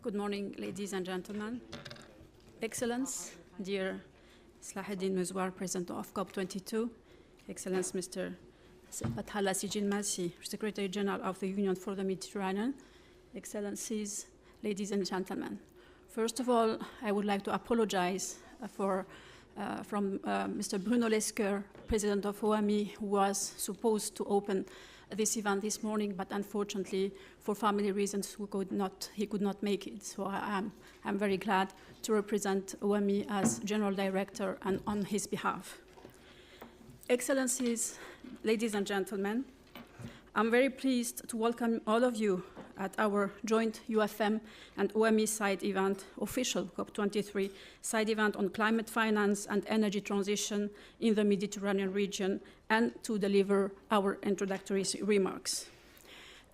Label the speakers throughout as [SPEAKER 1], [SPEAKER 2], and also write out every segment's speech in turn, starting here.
[SPEAKER 1] Good morning, ladies and gentlemen. Excellence, dear Salahuddin Mezouar, President of COP22, Excellence Mr. Fathallah Sijilmassi, Secretary General of the Union for the Mediterranean, Excellencies, ladies and gentlemen. First of all, I would like to apologize from Mr. Bruno Lescoeur, President of OMI, who was supposed to open this event this morning, but unfortunately, for family reasons, he could not make it. So I'm very glad to represent OMI as General Director and on his behalf. Excellencies, ladies and gentlemen, I'm very pleased to welcome all of you at our joint UfM and OMI side event, official COP23 side event on climate finance and energy transition in the Mediterranean region, and to deliver our introductory remarks.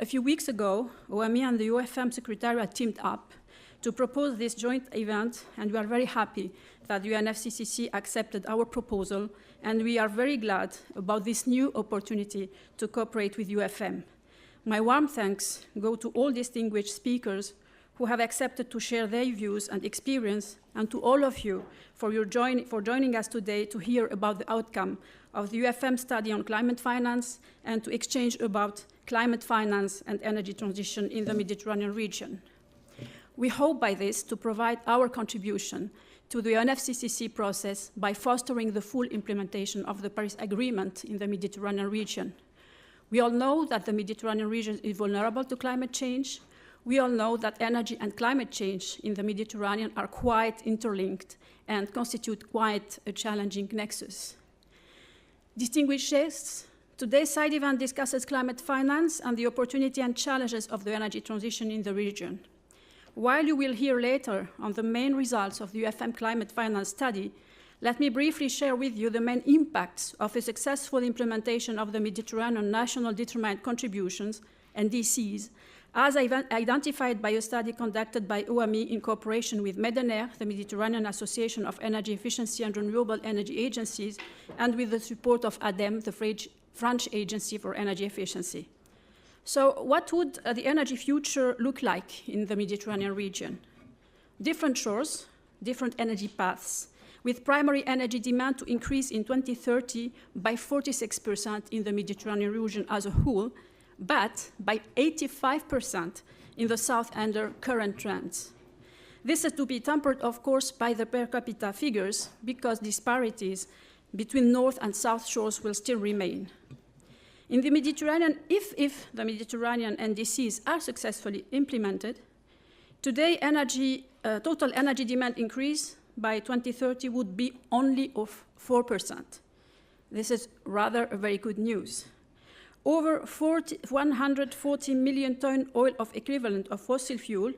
[SPEAKER 1] A few weeks ago, OMI and the UfM Secretariat teamed up to propose this joint event, and we are very happy that UNFCCC accepted our proposal, and we are very glad about this new opportunity to cooperate with UfM. My warm thanks go to all distinguished speakers who have accepted to share their views and experience, and to all of you for joining us today to hear about the outcome of the UfM study on climate finance and to exchange about climate finance and energy transition in the Mediterranean region. We hope by this to provide our contribution to the UNFCCC process by fostering the full implementation of the Paris Agreement in the Mediterranean region. We all know that the Mediterranean region is vulnerable to climate change. We all know that energy and climate change in the Mediterranean are quite interlinked and constitute quite a challenging nexus. Distinguished guests, today's side event discusses climate finance and the opportunity and challenges of the energy transition in the region. While you will hear later on the main results of the UfM Climate Finance Study, let me briefly share with you the main impacts of a successful implementation of the Mediterranean National Determined Contributions, NDCs, as identified by a study conducted by OMI in cooperation with MEDENER, the Mediterranean Association of Energy Efficiency and Renewable Energy Agencies, and with the support of ADEME, the French Agency for Energy Efficiency. So what would the energy future look like in the Mediterranean region? Different shores, different energy paths, with primary energy demand to increase in 2030 by 46% in the Mediterranean region as a whole, but by 85% in the south under current trends. This is to be tempered, of course, by the per capita figures, because disparities between north and south shores will still remain. In the Mediterranean, if the Mediterranean NDCs are successfully implemented, today total energy demand increase by 2030 would be only of 4%. This is rather a very good news. Over 140 million ton oil of equivalent of fossil fuel,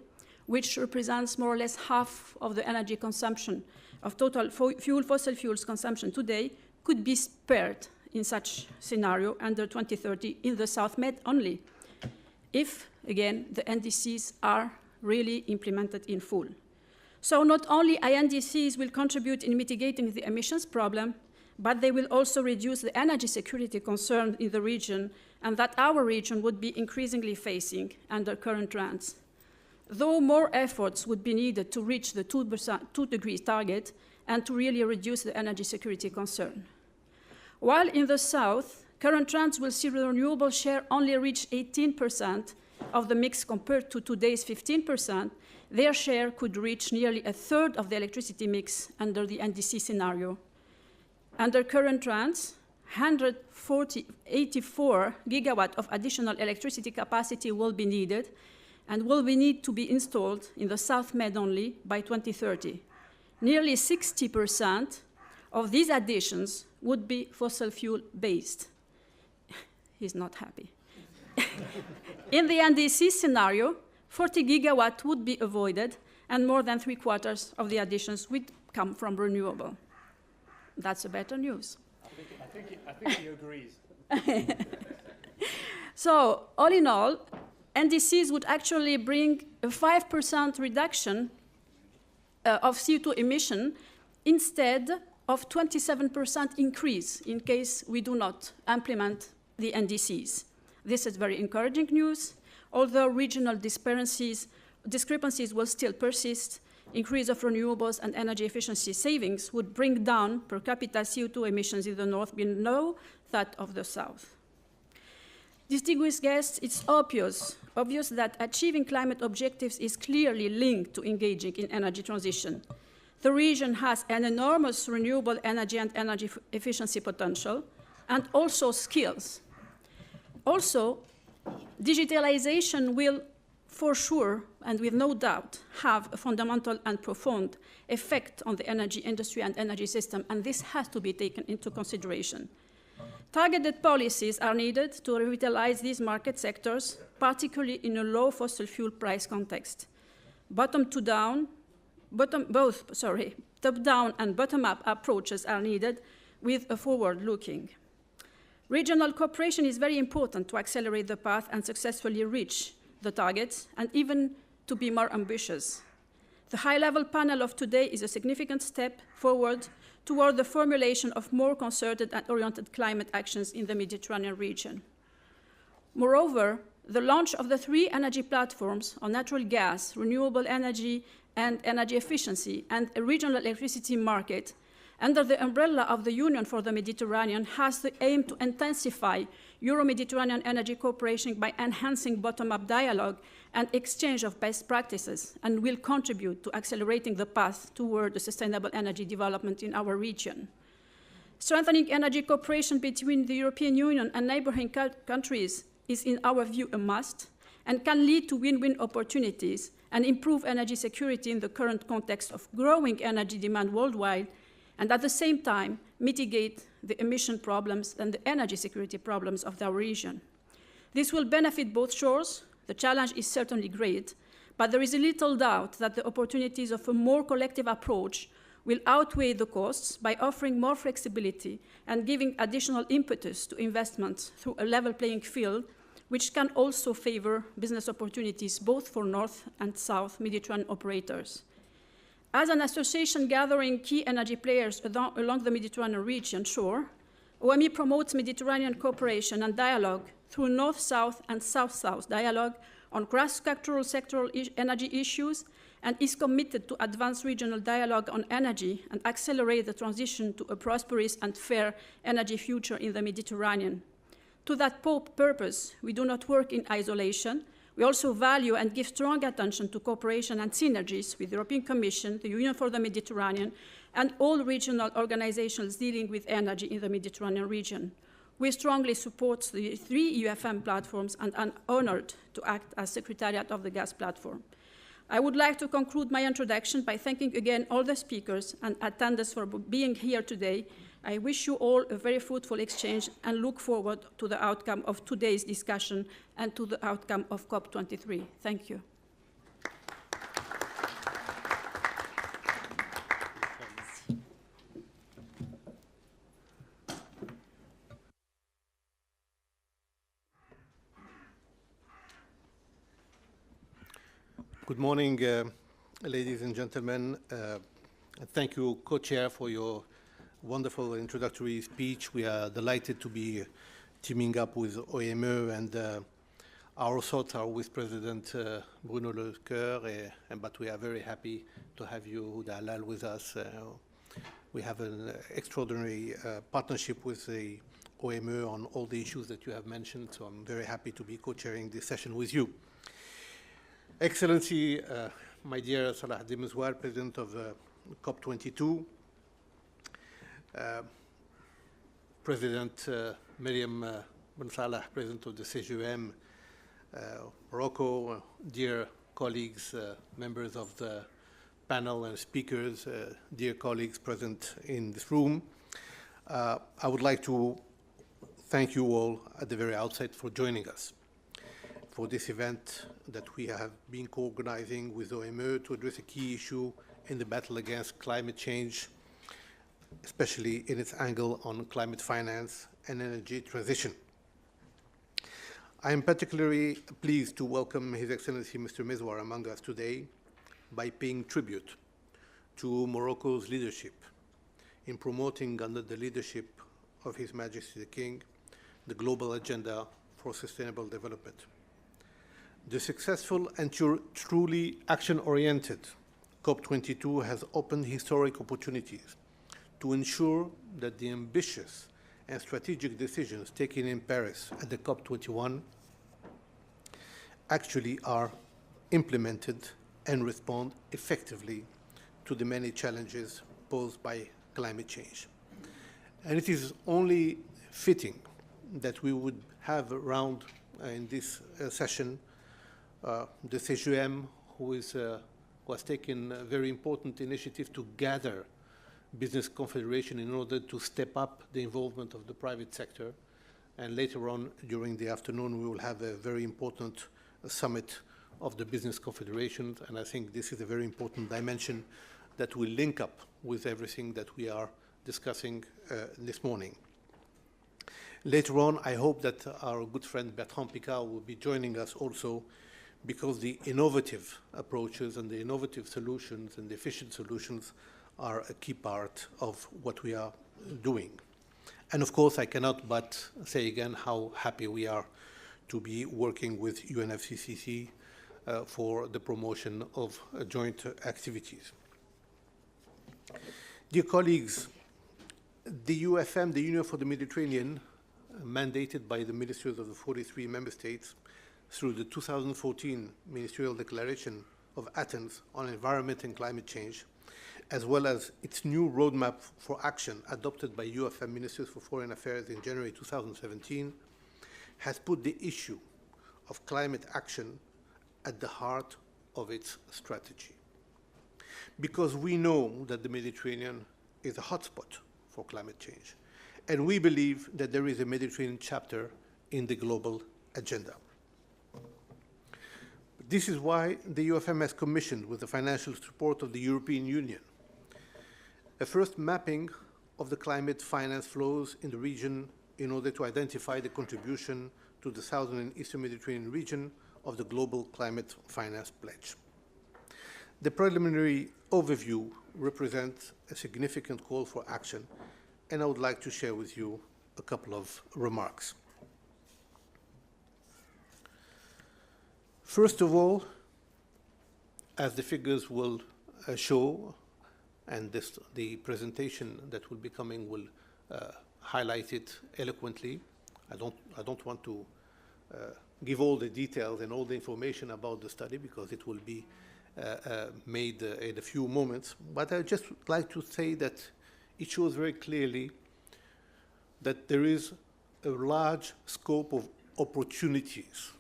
[SPEAKER 1] which represents more or less half of the energy consumption of total fossil fuels consumption today, could be spared in such scenario under 2030 in the South Med only, if, again, the NDCs are really implemented in full. So not only NDCs will contribute in mitigating the emissions problem, but they will also reduce the energy security concern in the region, and that our region would be increasingly facing under current trends. Though more efforts would be needed to reach the 2 degrees target and to really reduce the energy security concern. While in the south, current trends will see the renewable share only reach 18% of the mix compared to today's 15%, their share could reach nearly a third of the electricity mix under the NDC scenario. Under current trends, 84 gigawatt of additional electricity capacity will be needed and will need to be installed in the South Med only by 2030. Nearly 60% of these additions would be fossil fuel based. He's not happy. In the NDC scenario, 40 gigawatt would be avoided, and more than 3/4 of the additions would come from renewable. That's a better news.
[SPEAKER 2] I think he agrees.
[SPEAKER 1] So, all in all, NDCs would actually bring a 5% reduction of CO2 emission instead of 27% increase in case we do not implement the NDCs. This is very encouraging news, although regional disparities discrepancies will still persist. Increase of renewables and energy efficiency savings would bring down per capita CO2 emissions in the north below that of the south. Distinguished guests, it's obvious that achieving climate objectives is clearly linked to engaging in energy transition. The region has an enormous renewable energy and energy efficiency potential, and also skills. Also, digitalization will, for sure, and with no doubt, have a fundamental and profound effect on the energy industry and energy system, and this has to be taken into consideration. Targeted policies are needed to revitalize these market sectors, particularly in a low fossil fuel price context. Top-down and bottom-up approaches are needed with a forward-looking. Regional cooperation is very important to accelerate the path and successfully reach the targets, and even to be more ambitious. The high-level panel of today is a significant step forward toward the formulation of more concerted and oriented climate actions in the Mediterranean region. Moreover, the launch of the 3 energy platforms on natural gas, renewable energy, and energy efficiency, and a regional electricity market under the umbrella of the Union for the Mediterranean has the aim to intensify Euro-Mediterranean energy cooperation by enhancing bottom-up dialogue and exchange of best practices, and will contribute to accelerating the path toward the sustainable energy development in our region. Strengthening energy cooperation between the European Union and neighboring countries is, in our view, a must, and can lead to win-win opportunities and improve energy security in the current context of growing energy demand worldwide, and at the same time mitigate the emission problems and the energy security problems of our region. This will benefit both shores. The challenge is certainly great, but there is a little doubt that the opportunities of a more collective approach will outweigh the costs by offering more flexibility and giving additional impetus to investments through a level playing field, which can also favor business opportunities both for North and South Mediterranean operators. As an association gathering key energy players along the Mediterranean region shore, OME promotes Mediterranean cooperation and dialogue through North-South and South-South dialogue on cross-sectoral energy issues, and is committed to advance regional dialogue on energy and accelerate the transition to a prosperous and fair energy future in the Mediterranean. To that purpose, we do not work in isolation. We also value and give strong attention to cooperation and synergies with the European Commission, the Union for the Mediterranean, and all regional organizations dealing with energy in the Mediterranean region. We strongly support the 3 UfM platforms and are honored to act as Secretariat of the Gas Platform. I would like to conclude my introduction by thanking again all the speakers and attendees for being here today. I wish you all a very fruitful exchange and look forward to the outcome of today's discussion and to the outcome of COP23. Thank you.
[SPEAKER 3] Good morning, ladies and gentlemen. Thank you, Co-Chair, for your wonderful introductory speech. We are delighted to be teaming up with OME, and our thoughts are with President Bruno Lescoeur, but we are very happy to have you, Dalal, with us. We have an extraordinary partnership with the OME on all the issues that you have mentioned, so I'm very happy to be co-chairing this session with you. Excellency, my dear Salah Dimizwar, President of COP22, President Miriam Ben Salah, President of the CGM, Morocco, dear colleagues, members of the panel and speakers, dear colleagues present in this room. I would like to thank you all at the very outset for joining us for this event that we have been co-organizing with OME to address a key issue in the battle against climate change, especially in its angle on climate finance and energy transition. I am particularly pleased to welcome His Excellency Mr. Mizwar among us today by paying tribute to Morocco's leadership in promoting, under the leadership of His Majesty the King, the global agenda for sustainable development. The successful and truly action-oriented COP22 has opened historic opportunities to ensure that the ambitious and strategic decisions taken in Paris at the COP21 actually are implemented and respond effectively to the many challenges posed by climate change. And it is only fitting that we would have around in this session the CGM, who has taken a very important initiative to gather business confederation in order to step up the involvement of the private sector. And later on during the afternoon, we will have a very important summit of the business confederations. And I think this is a very important dimension that will link up with everything that we are discussing this morning. Later on, I hope that our good friend Bertrand Piccard will be joining us also, because the innovative approaches and the innovative solutions and the efficient solutions are a key part of what we are doing. And of course, I cannot but say again how happy we are to be working with UNFCCC for the promotion of joint activities. Dear colleagues, the UfM, the Union for the Mediterranean, mandated by the ministers of the 43 member states through the 2014 Ministerial Declaration of Athens on Environment and Climate Change, as well as its new roadmap for action adopted by UfM Ministers for Foreign Affairs in January 2017, has put the issue of climate action at the heart of its strategy. Because we know that the Mediterranean is a hotspot for climate change, and we believe that there is a Mediterranean chapter in the global agenda. This is why the UfM has commissioned, with the financial support of the European Union, a first mapping of the climate finance flows in the region in order to identify the contribution to the southern and eastern Mediterranean region of the Global Climate Finance Pledge. The preliminary overview represents a significant call for action, and I would like to share with you a couple of remarks. First of all, as the figures will show, and the presentation that will be coming will highlight it eloquently. I don't want to give all the details and all the information about the study, because it will be made in a few moments. But I just like to say that it shows very clearly that there is a large scope of opportunities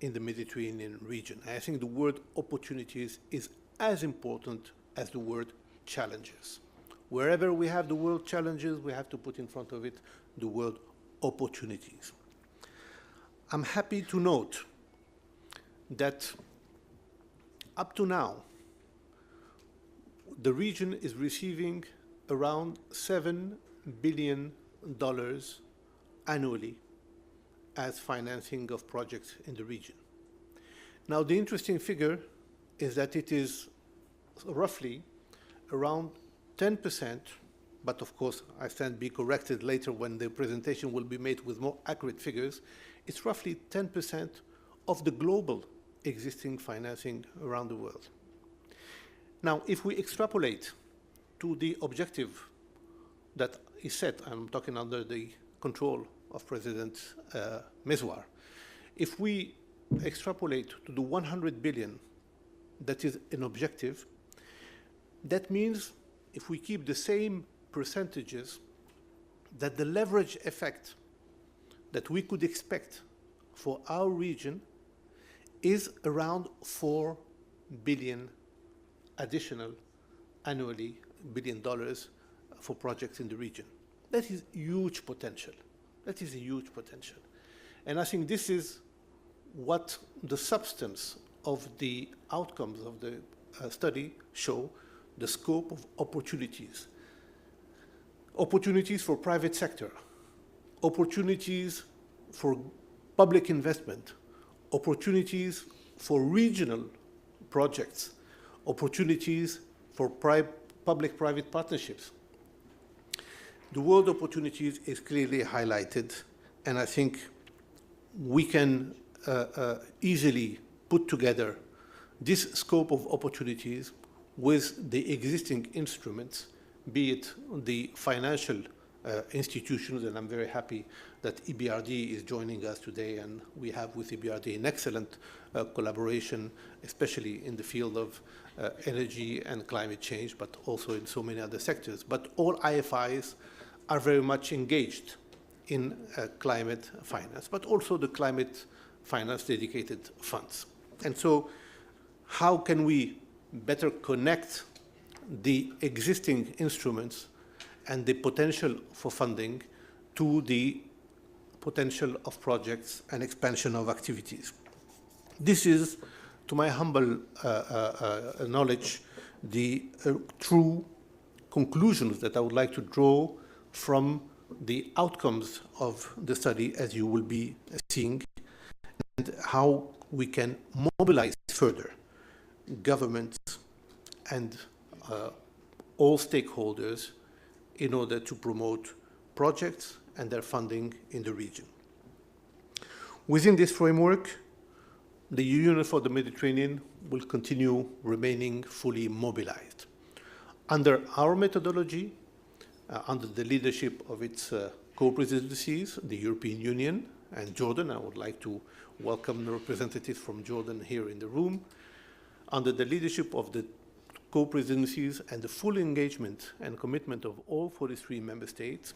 [SPEAKER 3] in the Mediterranean region. And I think the word opportunities is as important as the word challenges. Wherever we have the word challenges, we have to put in front of it the word opportunities. I'm happy to note that up to now, the region is receiving around $7 billion annually as financing of projects in the region. Now, the interesting figure is that it is roughly around 10%, but of course, I stand to be corrected later when the presentation will be made with more accurate figures. It's roughly 10% of the global existing financing around the world. Now, if we extrapolate to the objective that is set, I'm talking under the control of President Mezouar, if we extrapolate to the 100 billion that is an objective, that means if we keep the same percentages, that the leverage effect that we could expect for our region is around $4 billion additional annually, $1 billion for projects in the region. That is huge potential. That is a huge potential. And I think this is what the substance of the outcomes of the study show, the scope of opportunities. Opportunities for private sector, opportunities for public investment, opportunities for regional projects, opportunities for public-private partnerships. The word opportunities is clearly highlighted, and I think we can easily put together this scope of opportunities with the existing instruments, be it the financial institutions, and I'm very happy that EBRD is joining us today, and we have with EBRD an excellent collaboration, especially in the field of energy and climate change, but also in so many other sectors. But all IFIs are very much engaged in climate finance, but also the climate finance dedicated funds. And so how can we better connect the existing instruments and the potential for funding to the potential of projects and expansion of activities? This is, to my humble knowledge, the true conclusions that I would like to draw from the outcomes of the study, as you will be seeing, and how we can mobilize further governments and all stakeholders in order to promote projects and their funding in the region. Within this framework, the Union for the Mediterranean will continue remaining fully mobilized. Under our methodology, under the leadership of its co-presidencies, the European Union and Jordan, I would like to welcome the representatives from Jordan here in the room, under the leadership of the co-presidencies and the full engagement and commitment of all 43 member states,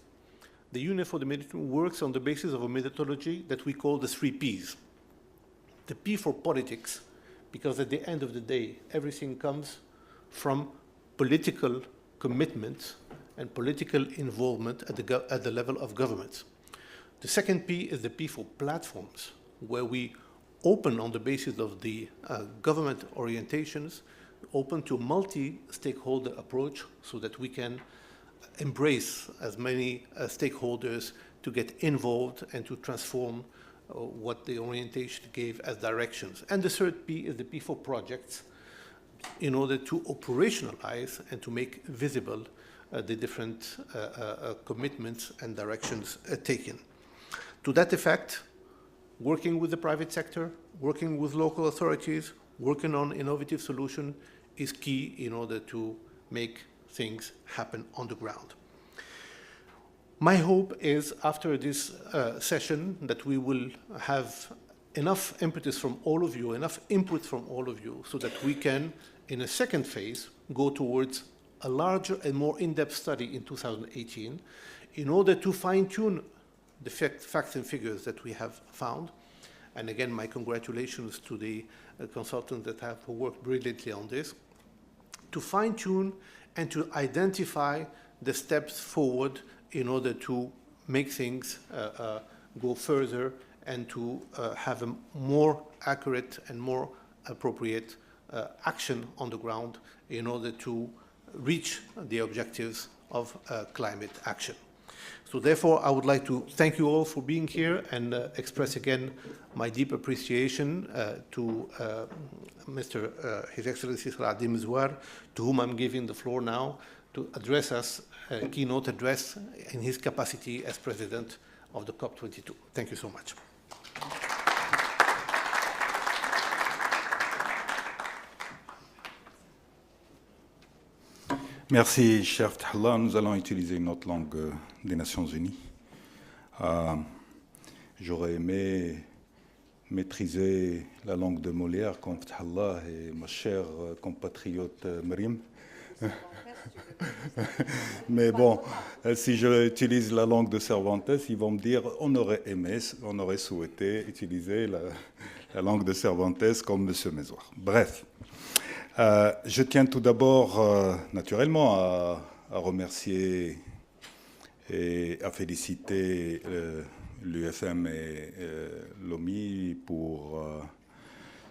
[SPEAKER 3] the Union for the Mediterranean works on the basis of a methodology that we call the 3 Ps. The P for politics, because at the end of the day, everything comes from political commitment and political involvement at the level of governments. The second P is the P for platforms, where we open on the basis of the government orientations, open to multi-stakeholder approach so that we can embrace as many stakeholders to get involved and to transform what the orientation gave as directions. And the third P is the P for projects, in order to operationalize and to make visible the different commitments and directions taken. To that effect, working with the private sector, working with local authorities, working on innovative solutions is key in order to make things happen on the ground. My hope is, after this session, that we will have enough impetus from all of you, enough input from all of you, so that we can, in a second phase, go towards a larger and more in-depth study in 2018 in order to fine-tune the facts and figures that we have found. And again, my congratulations to the consultants that have worked brilliantly on this, to fine-tune and to identify the steps forward in order to make things go further and to have a more accurate and more appropriate action on the ground in order to reach the objectives of climate action. So therefore, I would like to thank you all for being here and express again my deep appreciation to His Excellency Saladin Mizwar, to whom I'm giving the floor now to address us a keynote address in his capacity as President of the COP22. Thank you so much.
[SPEAKER 4] Merci, cher Fathallah. Nous allons utiliser une autre langue des Nations Unies. J'aurais aimé maîtriser la langue de Muller comme Fathallah et ma chère compatriote Maryam. Mais bon, si j'utilise la langue de Cervantes, ils vont me dire on aurait aimé, on aurait souhaité utiliser la langue de Cervantes comme M. Mezouar. Bref. Je tiens tout d'abord, naturellement, à remercier et à féliciter l'UfM et l'OMI pour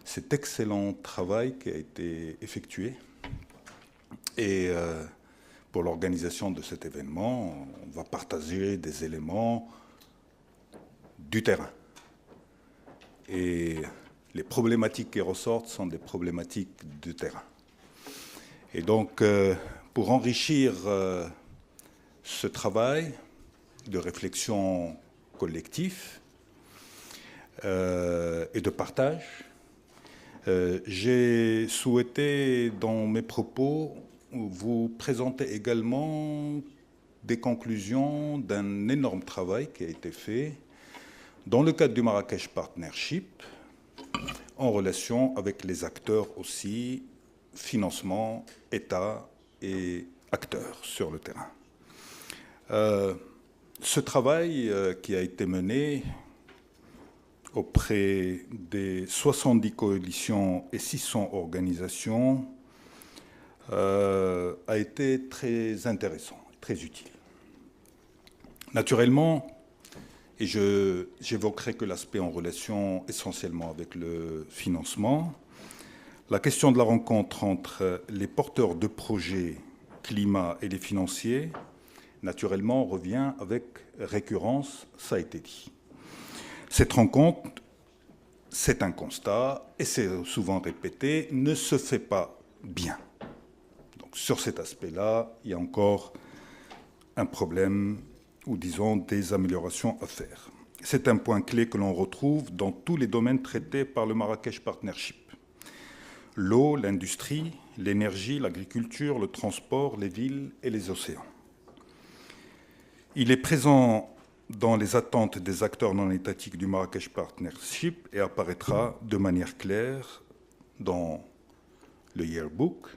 [SPEAKER 4] cet excellent travail qui a été effectué et pour l'organisation de cet événement. On va partager des éléments du terrain. Et les problématiques qui ressortent sont des problématiques du terrain. Et donc, pour enrichir ce travail de réflexion collective et de partage, J'ai souhaité, dans mes propos, vous présenter également des conclusions d'un énorme travail qui a été fait dans le cadre du Marrakech Partnership, en relation avec les acteurs aussi, financement, État et acteurs sur le terrain. Ce travail qui a été mené auprès des 70 coalitions et 600 organisations a été très intéressant, très utile. Naturellement, et j'évoquerai que l'aspect en relation essentiellement avec le financement, la question de la rencontre entre les porteurs de projets climat et les financiers, naturellement, revient avec récurrence, ça a été dit. Cette rencontre, c'est un constat, et c'est souvent répété, ne se fait pas bien. Donc sur cet aspect-là, il y a encore un problème, ou disons des améliorations à faire. C'est un point clé que l'on retrouve dans tous les domaines traités par le Marrakech Partnership. L'eau, l'industrie, l'énergie, l'agriculture, le transport, les villes et les océans. Il est présent dans les attentes des acteurs non étatiques du Marrakech Partnership et apparaîtra de manière claire dans le yearbook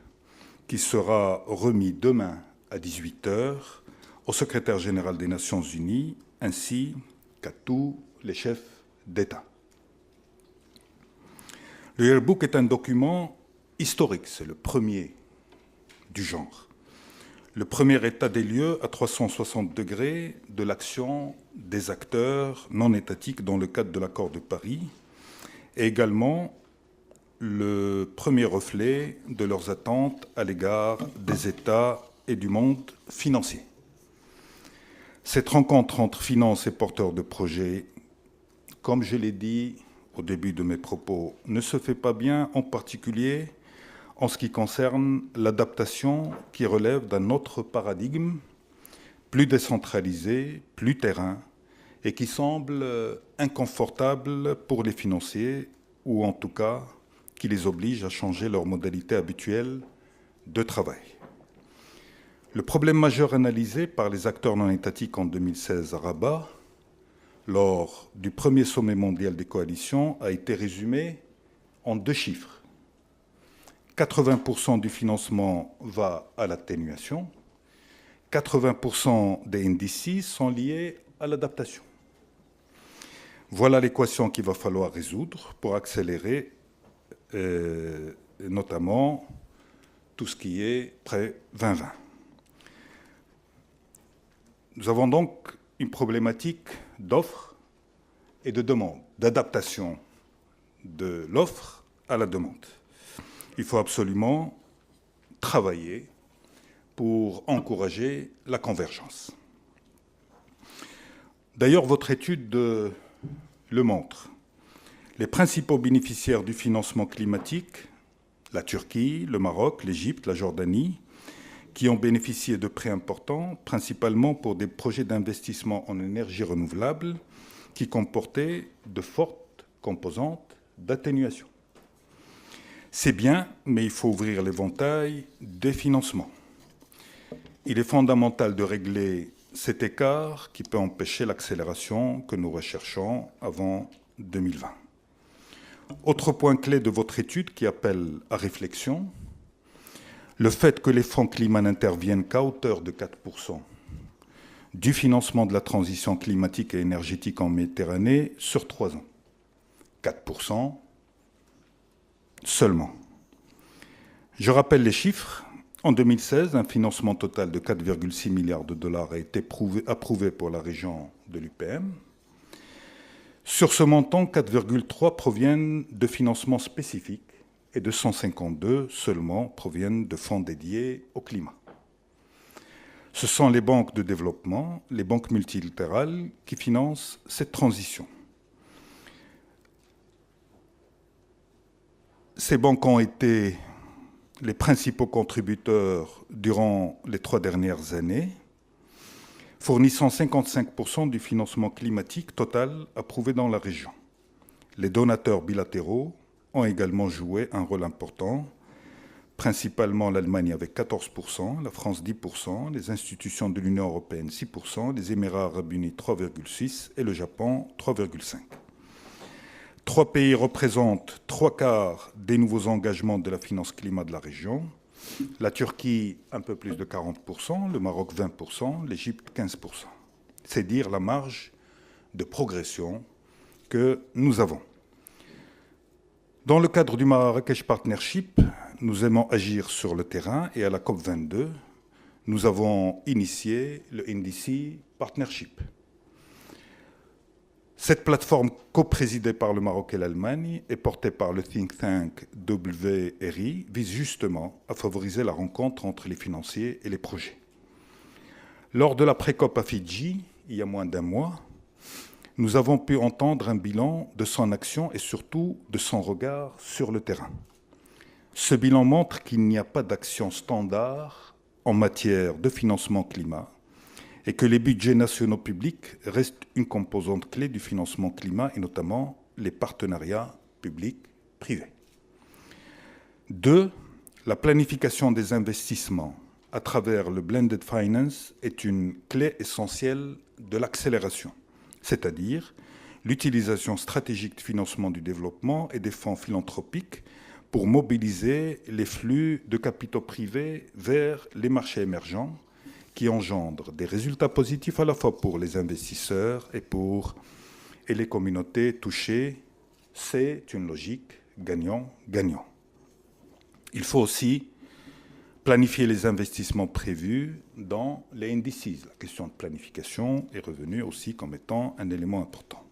[SPEAKER 4] qui sera remis demain à 18 h au secrétaire général des Nations Unies ainsi qu'à tous les chefs d'État. Le yearbook est un document historique, c'est le premier du genre. Le premier état des lieux à 360 degrés de l'action des acteurs non étatiques dans le cadre de l'accord de Paris et également le premier reflet de leurs attentes à l'égard des États et du monde financier. Cette rencontre entre finances et porteurs de projets, comme je l'ai dit au début de mes propos, ne se fait pas bien, en particulier en ce qui concerne l'adaptation qui relève d'un autre paradigme, plus décentralisé, plus terrain, et qui semble inconfortable pour les financiers, ou en tout cas qui les oblige à changer leurs modalités habituelles de travail. Le problème majeur analysé par les acteurs non étatiques en 2016 à Rabat, lors du premier sommet mondial des coalitions, a été résumé en 2 chiffres. 80% du financement va à l'atténuation, 80% des NDC sont liés à l'adaptation. Voilà l'équation qu'il va falloir résoudre pour accélérer notamment tout ce qui est près 2020. Nous avons donc une problématique d'offre et de demande, d'adaptation de l'offre à la demande. Il faut absolument travailler pour encourager la convergence. D'ailleurs, votre étude le montre. Les principaux bénéficiaires du financement climatique, la Turquie, le Maroc, l'Égypte, la Jordanie, qui ont bénéficié de prêts importants, principalement pour des projets d'investissement en énergie renouvelable qui comportaient de fortes composantes d'atténuation. C'est bien, mais il faut ouvrir l'éventail des financements. Il est fondamental de régler cet écart qui peut empêcher l'accélération que nous recherchons avant 2020. Autre point clé de votre étude qui appelle à réflexion, le fait que les fonds climat n'interviennent qu'à hauteur de 4% du financement de la transition climatique et énergétique en Méditerranée sur 3 ans. 4% seulement. Je rappelle les chiffres. En 2016, un financement total de 4,6 milliards de dollars a été approuvé pour la région de l'UfM. Sur ce montant, 4,3 proviennent de financements spécifiques et 252 seulement proviennent de fonds dédiés au climat. Ce sont les banques de développement, les banques multilatérales qui financent cette transition. Ces banques ont été les principaux contributeurs durant les 3 dernières années, fournissant 55% du financement climatique total approuvé dans la région. Les donateurs bilatéraux ont également joué un rôle important, principalement l'Allemagne avec 14%, la France 10%, les institutions de l'Union européenne 6%, les Émirats arabes unis 3,6% et le Japon 3,5%. 3 pays représentent 3/4 des nouveaux engagements de la finance climat de la région. La Turquie, un peu plus de 40%, le Maroc 20%, l'Égypte 15%. C'est dire la marge de progression que nous avons. Dans le cadre du Marrakech Partnership, nous aimons agir sur le terrain et à la COP22, nous avons initié le NDC Partnership. Cette plateforme coprésidée par le Maroc et l'Allemagne et portée par le think tank WRI vise justement à favoriser la rencontre entre les financiers et les projets. Lors de la pré-COP à Fidji, il y a moins d'un mois, nous avons pu entendre un bilan de son action et surtout de son regard sur le terrain. Ce bilan montre qu'il n'y a pas d'action standard en matière de financement climat et que les budgets nationaux publics restent une composante clé du financement climat et notamment les partenariats publics-privés. 2. La planification des investissements à travers le blended finance est une clé essentielle de l'accélération, c'est-à-dire l'utilisation stratégique de financement du développement et des fonds philanthropiques pour mobiliser les flux de capitaux privés vers les marchés émergents qui engendrent des résultats positifs à la fois pour les investisseurs et les communautés touchées. C'est une logique gagnant-gagnant. Il faut aussi planifier les investissements prévus dans les indices. La question de planification est revenue aussi comme étant un élément important.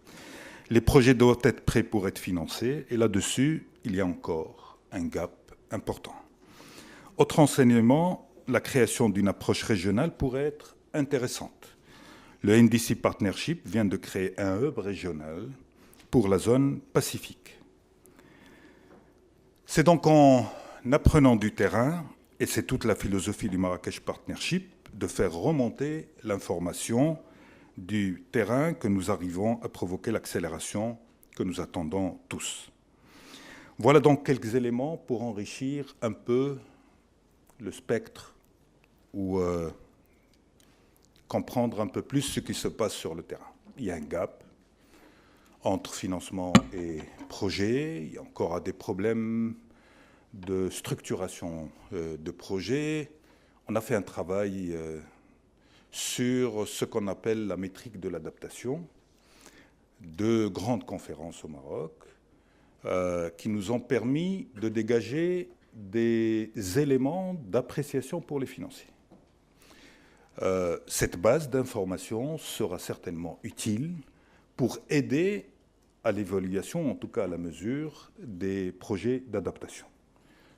[SPEAKER 4] Les projets doivent être prêts pour être financés et là-dessus, il y a encore un gap important. Autre enseignement, la création d'une approche régionale pourrait être intéressante. Le NDC Partnership vient de créer un hub régional pour la zone Pacifique. C'est donc en apprenant du terrain, et c'est toute la philosophie du Marrakech Partnership, de faire remonter l'information du terrain que nous arrivons à provoquer l'accélération que nous attendons tous. Voilà donc quelques éléments pour enrichir un peu le spectre ou comprendre un peu plus ce qui se passe sur le terrain. Il y a un gap entre financement et projet. Il y a encore des problèmes de structuration de projets. On a fait un travail sur ce qu'on appelle la métrique de l'adaptation. 2 grandes conférences au Maroc qui nous ont permis de dégager des éléments d'appréciation pour les financiers. Cette base d'information sera certainement utile pour aider à l'évaluation, en tout cas à la mesure, des projets d'adaptation.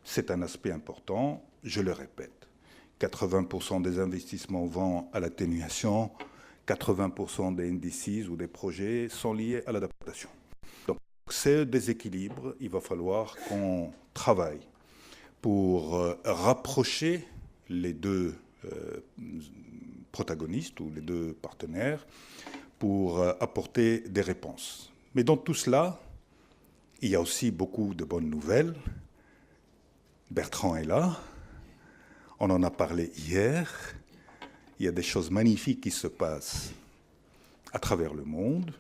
[SPEAKER 4] C'est un aspect important, je le répète. 80% des investissements vont à l'atténuation, 80% des indices ou des projets sont liés à l'adaptation. Donc, c'est déséquilibre, il va falloir qu'on travaille pour rapprocher les 2 protagonistes ou les 2 partenaires pour apporter des réponses. Mais dans tout cela, il y a aussi beaucoup de bonnes nouvelles. Bertrand est là, on en a parlé hier, il y a des choses magnifiques qui se passent à travers le monde.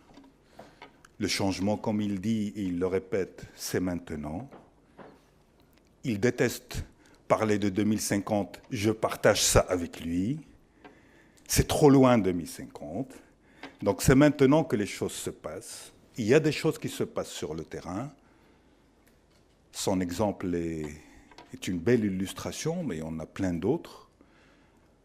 [SPEAKER 4] Le changement, comme il dit et il le répète, c'est maintenant. Il déteste parler de 2050, je partage ça avec lui. C'est trop loin 2050. Donc c'est maintenant que les choses se passent. Il y a des choses qui se passent sur le terrain. Son exemple est une belle illustration, mais on a plein d'autres.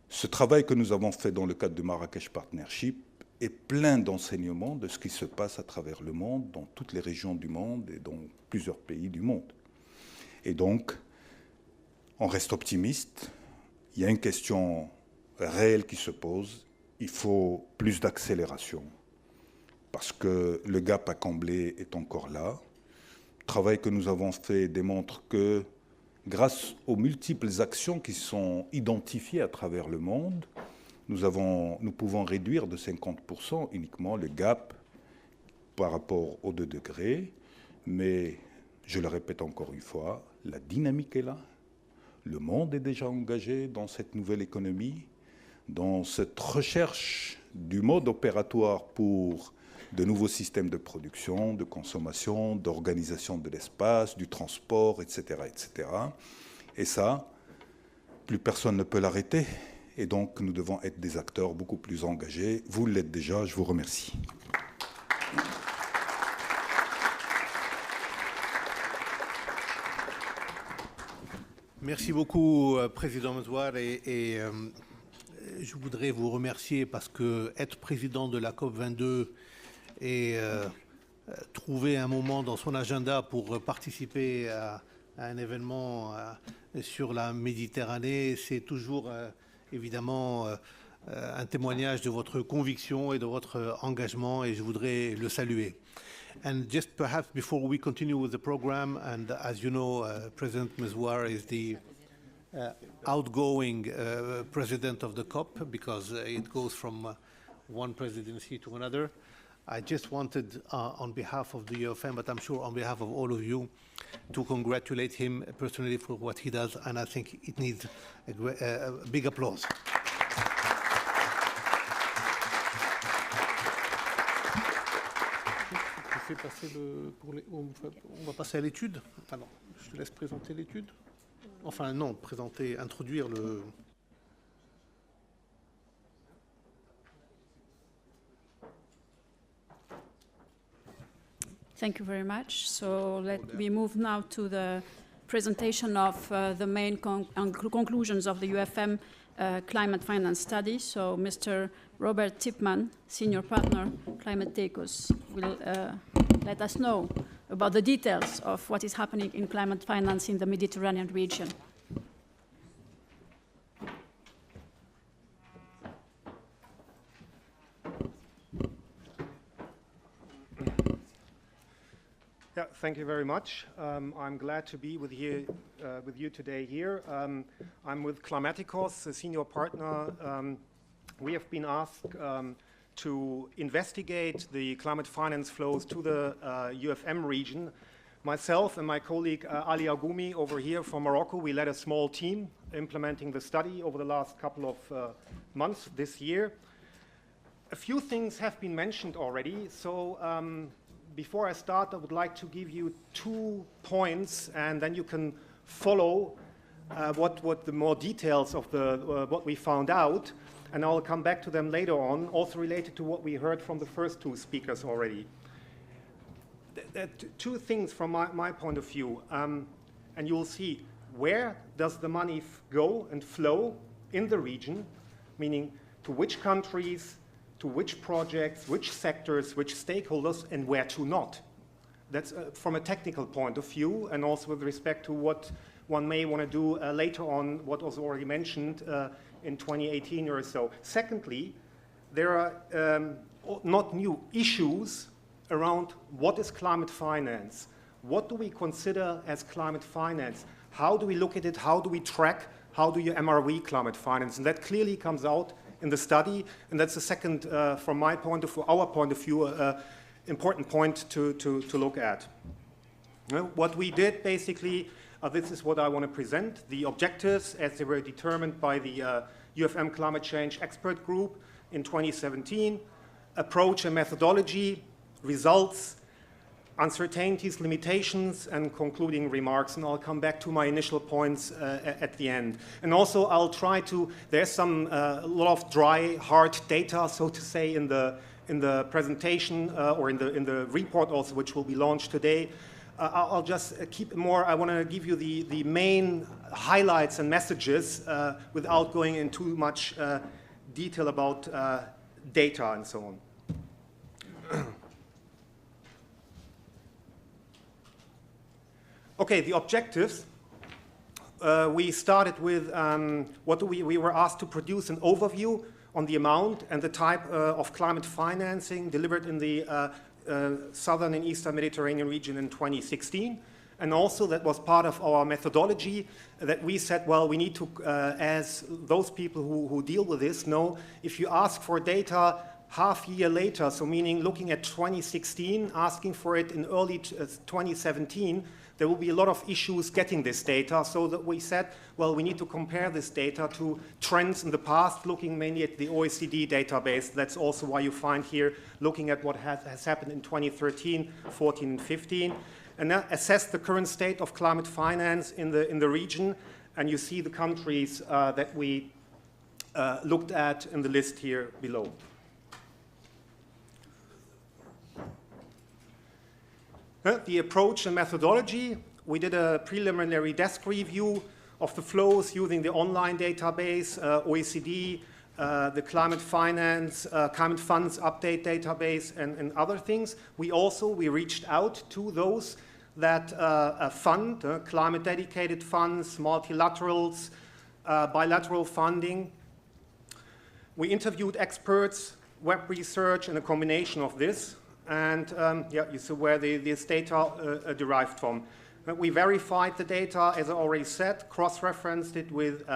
[SPEAKER 4] Ce travail que nous avons fait dans le cadre du Marrakech Partnership est plein d'enseignements de ce qui se passe à travers le monde, dans toutes les régions du monde et dans plusieurs pays du monde. Et donc, on reste optimiste. Il y a une question réelle qui se pose. Il faut plus d'accélération parce que le gap à combler est encore là. Le travail que nous avons fait démontre que grâce aux multiples actions qui sont identifiées à travers le monde, nous pouvons réduire de 50% uniquement le gap par rapport aux 2 degrés. Mais Je le répète encore une fois, la dynamique est là. Le monde est déjà engagé dans cette nouvelle économie, dans cette recherche du mode opératoire pour de nouveaux systèmes de production, de consommation, d'organisation de l'espace, du transport, etc., etc. Et ça, plus personne ne peut l'arrêter. Et donc, nous devons être des acteurs beaucoup plus engagés. Vous l'êtes déjà, je vous remercie.
[SPEAKER 3] Merci beaucoup, Président Mesouar, et je voudrais vous remercier parce que être président de la COP22 et trouver un moment dans son agenda pour participer à un événement sur la Méditerranée, c'est toujours évidemment un témoignage de votre conviction et de votre engagement, et je voudrais le saluer. And just perhaps before we continue with the program, and as you know, President Mesouar is the outgoing president of the COP because it goes from one presidency to another. I just wanted, on behalf of the UfM, but I'm sure on behalf of all of you, to congratulate him personally for what he does, and I think it needs a big applause. On va passer à l'étude. Alors, je te laisse présenter l'étude. Enfin, non, introduire le...
[SPEAKER 1] Thank you very much. So let me move now to the presentation of the main conclusions of the UfM Climate Finance Study. So Mr. Robert Tipman, Senior Partner, Climatekos, will let us know about the details of what is happening in climate finance in the Mediterranean region.
[SPEAKER 5] Yeah, thank you very much. I'm glad to be with you today here. I'm with Climatekos, a senior partner. We have been asked to investigate the climate finance flows to the UfM region. Myself and my colleague Ali Agoumi over here from Morocco, we led a small team implementing the study over the last couple of months this year. A few things have been mentioned already, so before I start, I would like to give you 2 points, and then you can follow what the more details of what we found out, and I'll come back to them later on, also related to what we heard from the first 2 speakers already. 2 things from my point of view, and you'll see where does the money go and flow in the region, meaning to which countries, to which projects, which sectors, which stakeholders, and where to not. That's from a technical point of view, and also with respect to what one may want to do later on, what was already mentioned in 2018 or so. Secondly, there are not new issues around what is climate finance. What do we consider as climate finance? How do we look at it? How do we track? How do you MRV climate finance? And that clearly comes out in the study, and that's the second, from my point of view, our point of view, important point to look at. What we did basically, this is what I want to present, the objectives as they were determined by the UfM Climate Change Expert Group in 2017, approach and methodology, results, uncertainties, limitations, and concluding remarks, and I'll come back to my initial points at the end. And also I'll try to, there's a lot of dry, hard data, so to say, in the presentation or in the report also, which will be launched today. I'll just keep more, I want to give you the main highlights and messages without going into too much detail about data and so on. Okay, the objectives. We started with we were asked to produce an overview on the amount and the type of climate financing delivered in the southern and eastern Mediterranean region in 2016. And also that was part of our methodology that we said, well, we need to, as those people who deal with this know, if you ask for data half year later, so meaning looking at 2016, asking for it in early 2017, there will be a lot of issues getting this data, so that we said, well, we need to compare this data to trends in the past, looking mainly at the OECD database. That's also why you find here, looking at what has happened in 2013, 14, and 15, and then assess the current state of climate finance in the region, and you see the countries that we looked at in the list here below. The approach and methodology, we did a preliminary desk review of the flows using the online database, OECD, the Climate Finance, Climate Funds Update database, and other things. We reached out to those that fund climate-dedicated funds, multilaterals, bilateral funding. We interviewed experts, web research, and a combination of this. And yeah, you see where this data derived from. We verified the data, as I already said, cross-referenced it with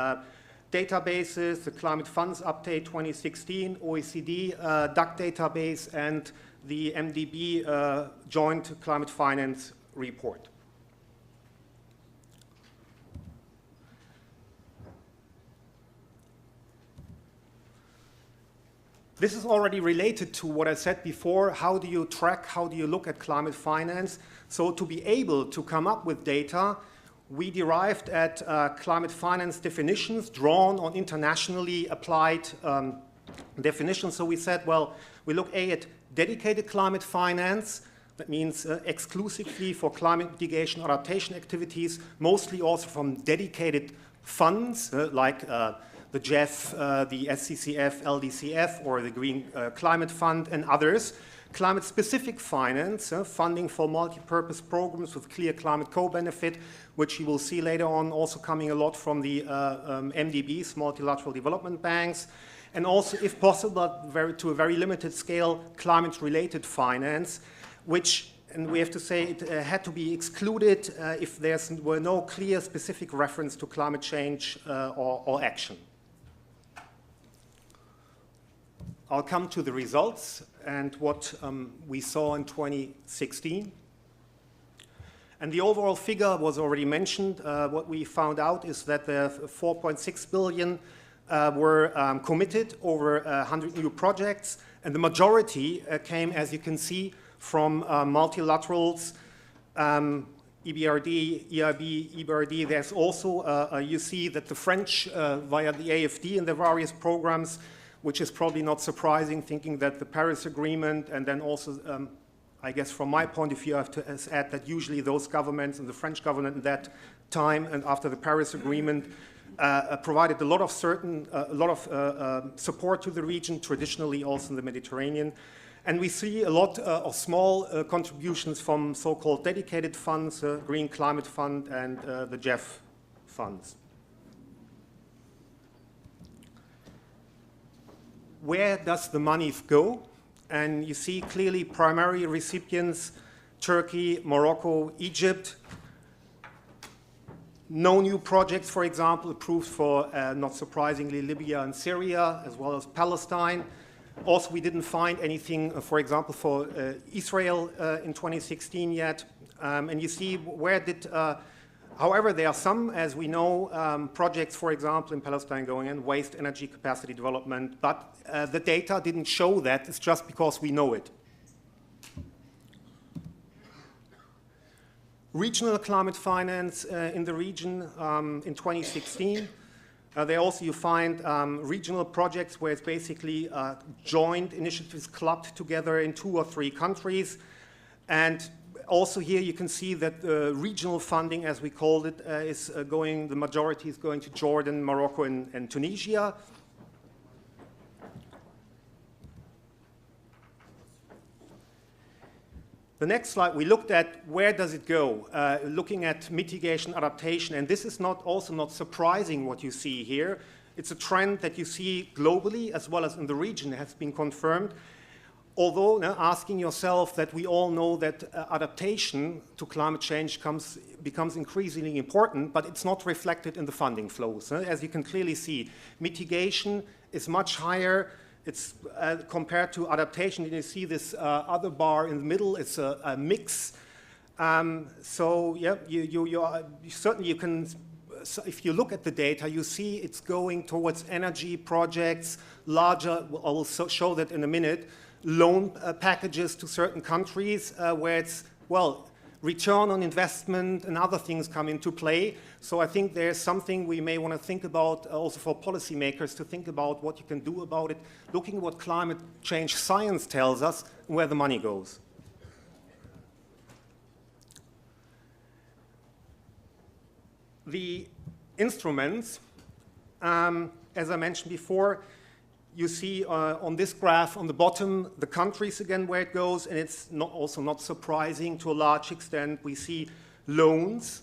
[SPEAKER 5] databases, the Climate Funds Update 2016, OECD DAC database, and the MDB Joint Climate Finance Report. This is already related to what I said before. How do you track, how do you look at climate finance? So to be able to come up with data, we derived at climate finance definitions drawn on internationally applied definitions. So we said, well, we look at dedicated climate finance. That means exclusively for climate mitigation adaptation activities, mostly also from dedicated funds like the JEF, the SCCF, LDCF, or the Green Climate Fund, and others. Climate-specific finance, funding for multi-purpose programs with clear climate co-benefit, which you will see later on, also coming a lot from the MDBs, multilateral development banks, and also, if possible, to a very limited scale, climate-related finance, which, and we have to say, it had to be excluded if there were no clear specific reference to climate change or action. I'll come to the results and what we saw in 2016. And the overall figure was already mentioned. What we found out is that the 4.6 billion were committed over 100 new projects, and the majority came, as you can see, from multilaterals, EBRD, EIB, EBRD. There's also, you see that the French, via the AFD and the various programs, which is probably not surprising, thinking that the Paris Agreement, and then also, I guess from my point of view, I have to add that usually those governments, and the French government at that time and after the Paris Agreement, provided a lot of support to the region, traditionally also in the Mediterranean. And we see a lot of small contributions from so-called dedicated funds, Green Climate Fund and the JEF funds. Where does the money go? And you see clearly primary recipients, Turkey, Morocco, Egypt. No new projects, for example, approved for, not surprisingly, Libya and Syria, as well as Palestine. Also, we didn't find anything, for example, for Israel in 2016 yet. And you see where did, however, there are some, as we know, projects, for example, in Palestine going in, waste energy capacity development, but the data didn't show that. It's just because we know it. Regional climate finance in the region in 2016. There also you find regional projects where it's basically joint initiatives clubbed together in 2 or 3 countries. And also here you can see that regional funding, as we called it, is going, the majority is going to Jordan, Morocco, and Tunisia. The next slide, we looked at where does it go, looking at mitigation adaptation, and this is also not surprising what you see here. It's a trend that you see globally as well as in the region. It has been confirmed. Although asking yourself that we all know that adaptation to climate change becomes increasingly important, but it's not reflected in the funding flows. As you can clearly see, mitigation is much higher it's compared to adaptation, you see this other bar in the middle, it's a mix. So yeah, certainly you can, so if you look at the data, you see it's going towards energy projects, larger, I will show that in a minute, loan packages to certain countries where it's, well, return on investment and other things come into play. So I think there's something we may want to think about also for policymakers to think about what you can do about it, looking at what climate change science tells us and where the money goes. The instruments, as I mentioned before, you see on this graph on the bottom the countries again where it goes, and it's also not surprising to a large extent. We see loans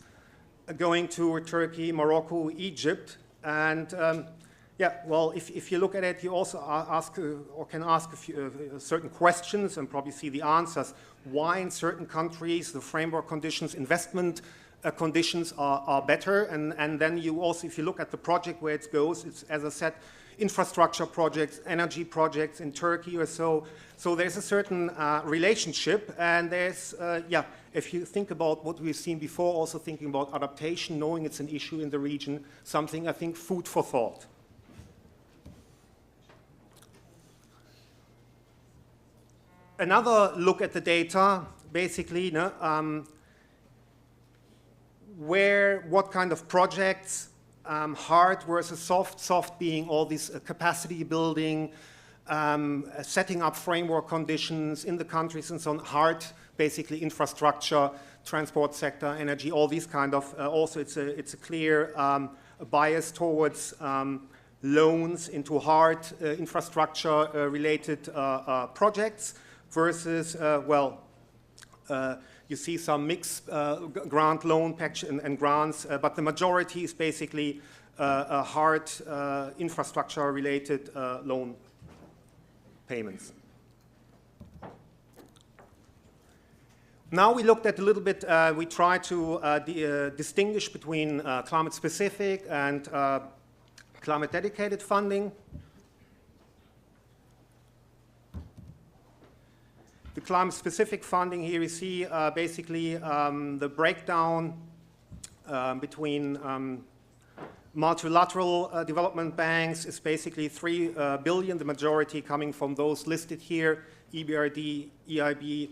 [SPEAKER 5] going to Turkey, Morocco, Egypt, and yeah, well, if you look at it, you also ask or can ask certain questions and probably see the answers. Why in certain countries the framework conditions, investment conditions are better, and then you also, if you look at the project where it goes, it's, as I said, infrastructure projects, energy projects in Turkey or so. So there's a certain relationship, and there's, yeah, if you think about what we've seen before, also thinking about adaptation, knowing it's an issue in the region, something, I think, food for thought. Another look at the data, basically, what kind of projects, hard versus soft being all this capacity building, setting up framework conditions in the countries and so on, hard, basically infrastructure, transport sector, energy, all these kind of, also it's a clear bias towards loans into hard infrastructure related projects versus, well, you see some mixed grant loan package and grants, but the majority is basically hard infrastructure-related loan payments. Now we looked at a little bit, we tried to distinguish between climate-specific and climate-dedicated funding. The climate-specific funding here you see basically the breakdown between multilateral development banks is basically 3 billion, the majority coming from those listed here, EBRD, EIB,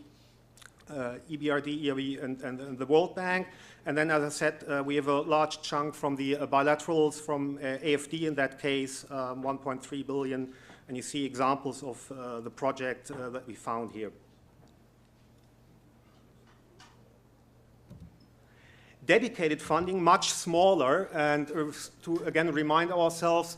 [SPEAKER 5] and the World Bank. And then, as I said, we have a large chunk from the bilaterals from AFD in that case, 1.3 billion. And you see examples of the project that we found here. Dedicated funding, much smaller, and to again remind ourselves,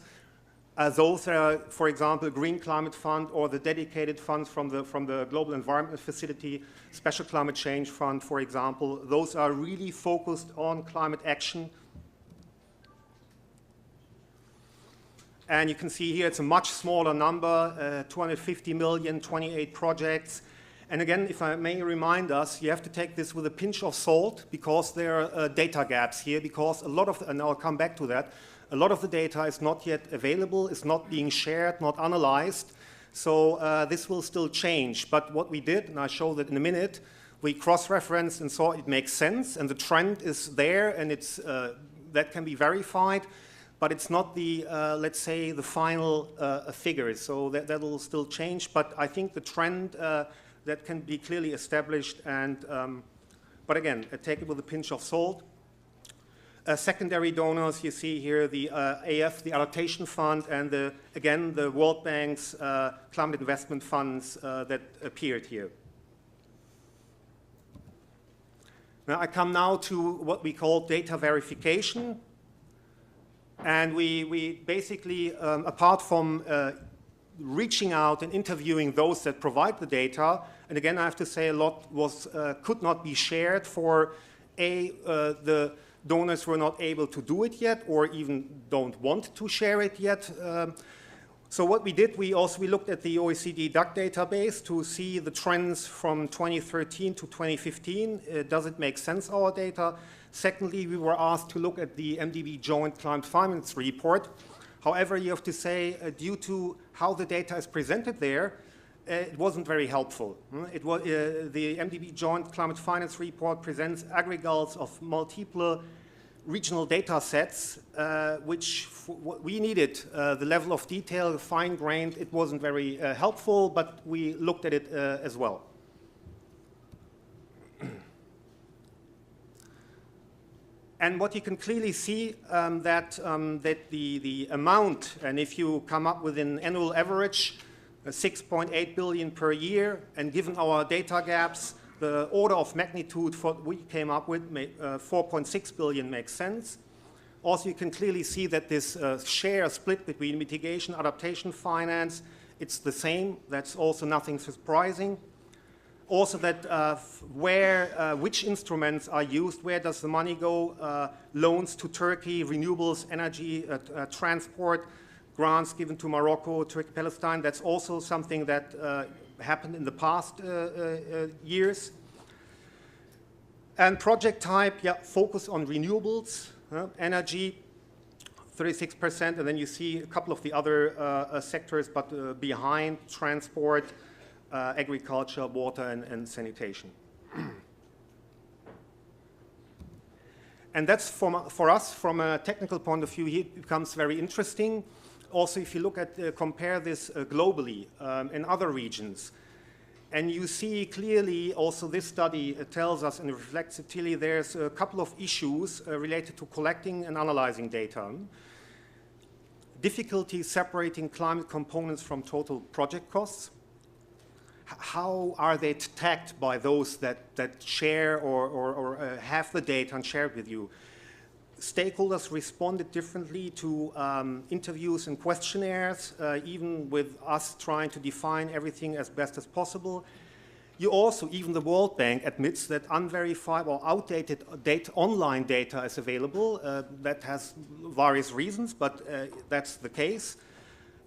[SPEAKER 5] those are, for example, Green Climate Fund or the dedicated funds from the Global Environment Facility, Special Climate Change Fund, for example. Those are really focused on climate action. And you can see here it's a much smaller number, 250 million, 28 projects. And again, if I may remind us, you have to take this with a pinch of salt because there are data gaps here, because a lot of, and I'll come back to that, a lot of the data is not yet available, is not being shared, not analyzed. So this will still change. But what we did, and I'll show that in a minute, we cross-referenced and saw it makes sense, and the trend is there, and it's, that can be verified, but it's not the, let's say, the final figures. So that will still change, but I think the trend that can be clearly established, and but again, take it with a pinch of salt. Secondary donors, you see here the AF, the Adaptation Fund, and again the World Bank's climate investment funds that appeared here. Now I come now to what we call data verification, and we basically, apart from reaching out and interviewing those that provide the data, and again I have to say a lot could not be shared for the donors were not able to do it yet, or even don't want to share it yet. So what we did, we looked at the OECD DAC database to see the trends from 2013 to 2015. Does it make sense, our data? Secondly, we were asked to look at the MDB Joint Climate Finance Report, However, you have to say, due to how the data is presented there, it wasn't very helpful. It was, the MDB Joint Climate Finance Report presents aggregates of multiple regional data sets, which we needed. The level of detail, fine-grained, it wasn't very helpful, but we looked at it as well. And what you can clearly see that the amount, and if you come up with an annual average, 6.8 billion per year, and given our data gaps, the order of magnitude for we came up with 4.6 billion makes sense. Also, you can clearly see that this share split between mitigation, adaptation, finance, it's the same. That's also nothing surprising. Also that which instruments are used, where does the money go, loans to Turkey, renewables, energy, transport, grants given to Morocco, Turkey, Palestine, that's also something that happened in the past years. And project type, yeah, focus on renewables, energy, 36%, and then you see a couple of the other sectors, but behind transport, agriculture, water, and sanitation. And that's for us, from a technical point of view, it becomes very interesting. Also, if you look at, compare this globally in other regions, and you see clearly also this study tells us and reflects it clearly there's a couple of issues related to collecting and analyzing data. Difficulty separating climate components from total project costs. How are they tagged by those that share or have the data and share it with you? Stakeholders responded differently to interviews and questionnaires, even with us trying to define everything as best as possible. You also, even the World Bank admits that unverifiable or outdated data, online data is available. That has various reasons, but that's the case.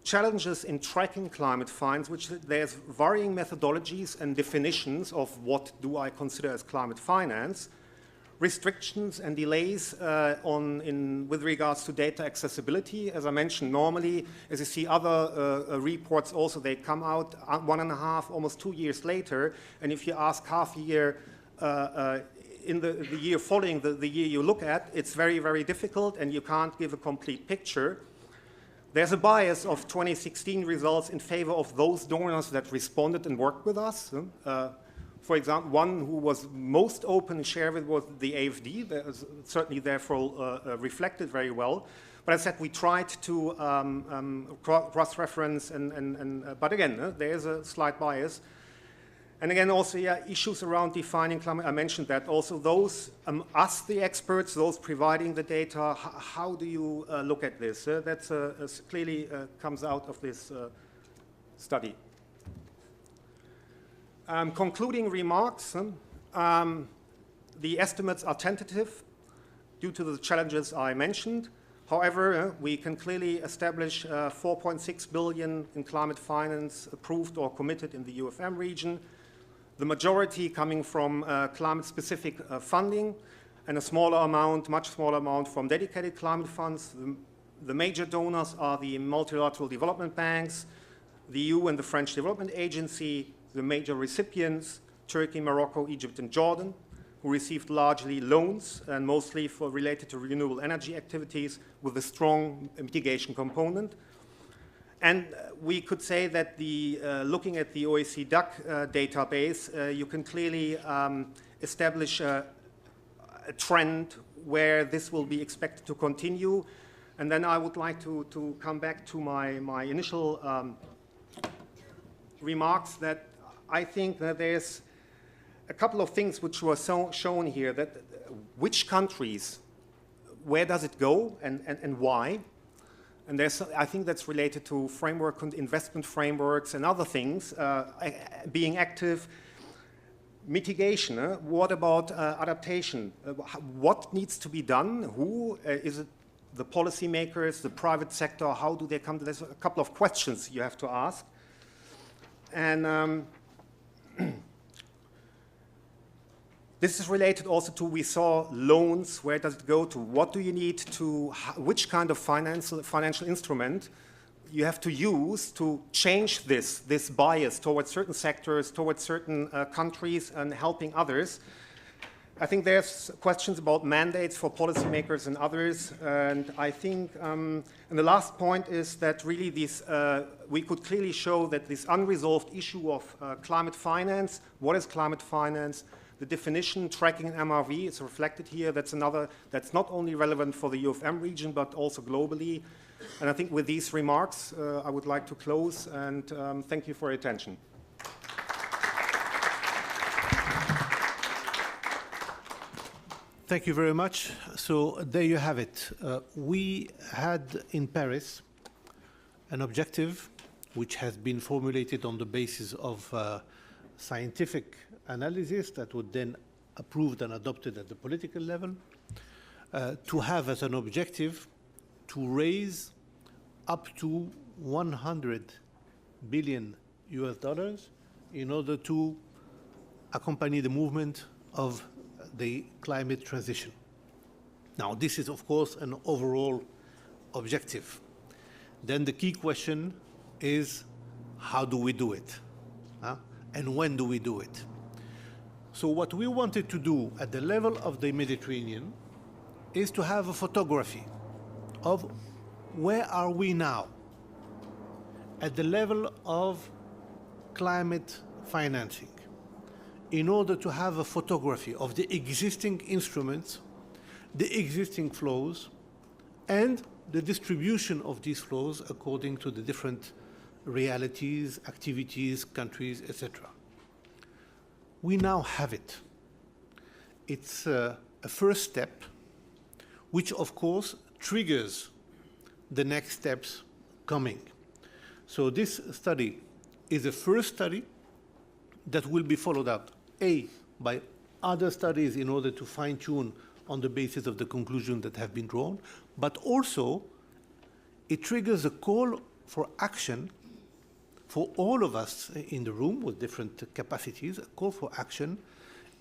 [SPEAKER 5] Challenges in tracking climate finance, which there's varying methodologies and definitions of what do I consider as climate finance. Restrictions and delays with regards to data accessibility. As I mentioned, normally, as you see other reports also, they come out 1.5, almost 2 years later, and if you ask half a year in the year following the year you look at, it's very, very difficult, and you can't give a complete picture. There's a bias of 2016 results in favor of those donors that responded and worked with us. For example, one who was most open and shared with was the AFD. That was certainly therefore reflected very well. But as I said, we tried to cross-reference, but again, there is a slight bias. And again, also, yeah, issues around defining climate, I mentioned that. Also, those, us, the experts, those providing the data, how do you look at this? That's clearly comes out of this study. Concluding remarks, the estimates are tentative due to the challenges I mentioned. However, we can clearly establish 4.6 billion in climate finance approved or committed in the UfM region. The majority coming from climate-specific funding, and a smaller amount, much smaller amount from dedicated climate funds. The major donors are the multilateral development banks, the EU and the French Development Agency. The major recipients, Turkey, Morocco, Egypt, and Jordan, who received largely loans and mostly related to renewable energy activities with a strong mitigation component. And we could say that looking at the OECD DAC database, you can clearly establish a trend where this will be expected to continue. And then I would like to come back to my initial remarks that I think that there's a couple of things which were shown here, that which countries, where does it go and why? And I think that's related to framework and investment frameworks and other things, being active. Mitigation, what about adaptation? What needs to be done? Who, is it the policymakers, the private sector, how do they come to this? A couple of questions you have to ask. And This is related also to, we saw loans, where does it go to? What do you need to, which kind of financial instrument you have to use to change this bias towards certain sectors, towards certain countries and helping others. I think there's questions about mandates for policymakers and others, and I think, and the last point is that really this, we could clearly show that this unresolved issue of climate finance, what is climate finance, the definition, tracking and MRV is reflected here. That's another, that's not only relevant for the UfM region, but also globally. And I think with these remarks, I would like to close and thank you for your attention.
[SPEAKER 3] Thank you very much. So there you have it. We had in Paris an objective which has been formulated on the basis of scientific analysis that would then approved and adopted at the political level, to have as an objective to raise up to 100 billion US dollars in order to accompany the movement of the climate transition. Now, this is, of course, an overall objective. Then the key question is, how do we do it? And when do we do it? So what we wanted to do at the level of the Mediterranean is to have a photography of where are we now at the level of climate financing, in order to have a photography of the existing instruments, the existing flows, and the distribution of these flows according to the different realities, activities, countries, etc. We now have it. It's a first step, which of course triggers the next steps coming. So this study is a first study that will be followed up, A, by other studies in order to fine-tune on the basis of the conclusions that have been drawn, but also it triggers a call for action for all of us in the room with different capacities, a call for action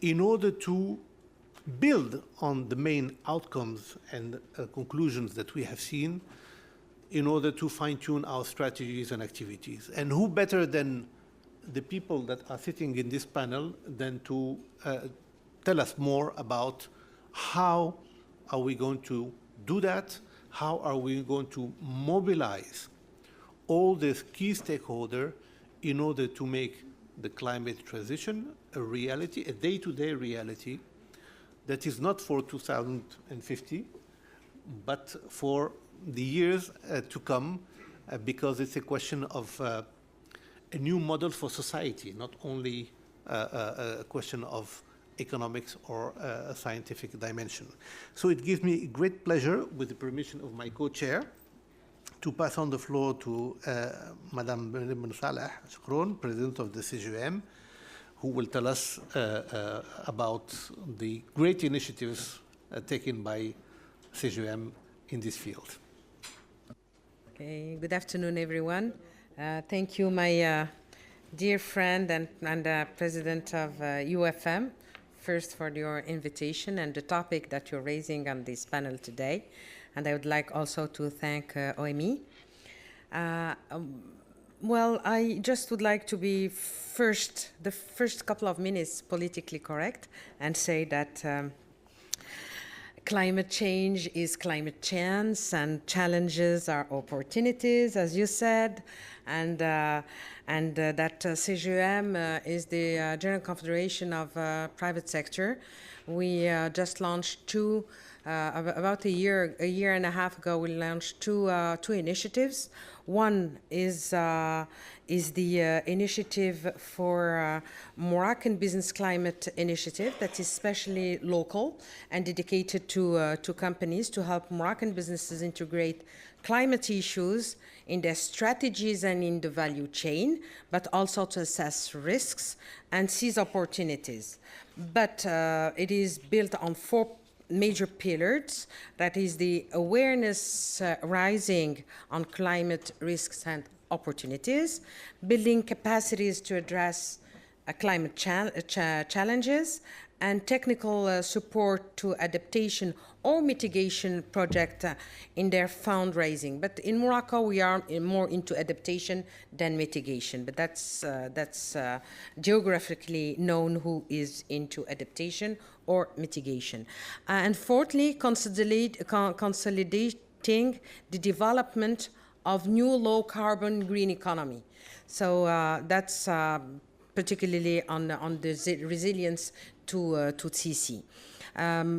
[SPEAKER 3] in order to build on the main outcomes and conclusions that we have seen in order to fine-tune our strategies and activities. And who better than the people that are sitting in this panel than to tell us more about how are we going to do that, how are we going to mobilize all these key stakeholders in order to make the climate transition a reality, a day-to-day reality that is not for 2050, but for the years to come, because it's a question of a new model for society, not only a question of economics or a scientific dimension. So it gives me great pleasure, with the permission of my co-chair, to pass on the floor to Madame Bernarditas, President of the Sijilmassi, who will tell us about the great initiatives taken by Sijilmassi in this field.
[SPEAKER 6] Okay, good afternoon, everyone. Thank you, my dear friend and President of UfM, first for your invitation and the topic that you're raising on this panel today. And I would like also to thank OME. Well, I just would like to be the first couple of minutes politically correct and say that climate change is climate chance and challenges are opportunities, as you said, and that CGM is the General Confederation of Private Sector. We just launched about a year and a half ago, we launched two initiatives. One is the initiative for Moroccan Business Climate Initiative that is especially local and dedicated to companies to help Moroccan businesses integrate climate issues in their strategies and in the value chain, but also to assess risks and seize opportunities. But it is built on four major pillars, that is the awareness rising on climate risks and opportunities, building capacities to address climate challenges, and technical support to adaptation or mitigation project in their fundraising. But in Morocco, we are more into adaptation than mitigation. But that's geographically known who is into adaptation or mitigation. And fourthly, consolidating the development of new low-carbon green economy. So that's particularly on the resilience to CC.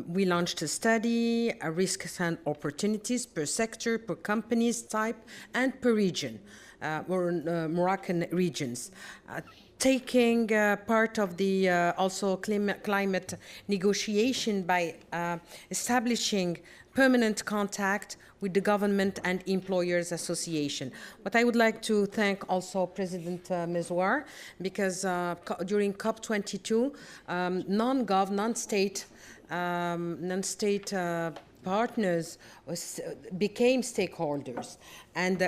[SPEAKER 6] We launched a study, risks and opportunities per sector, per companies type, and per region, Moroccan regions. Taking part of the also climate negotiation by establishing permanent contact with the government and employers association. But I would like to thank also President Mezouar, because during COP22, non-state partners became stakeholders, and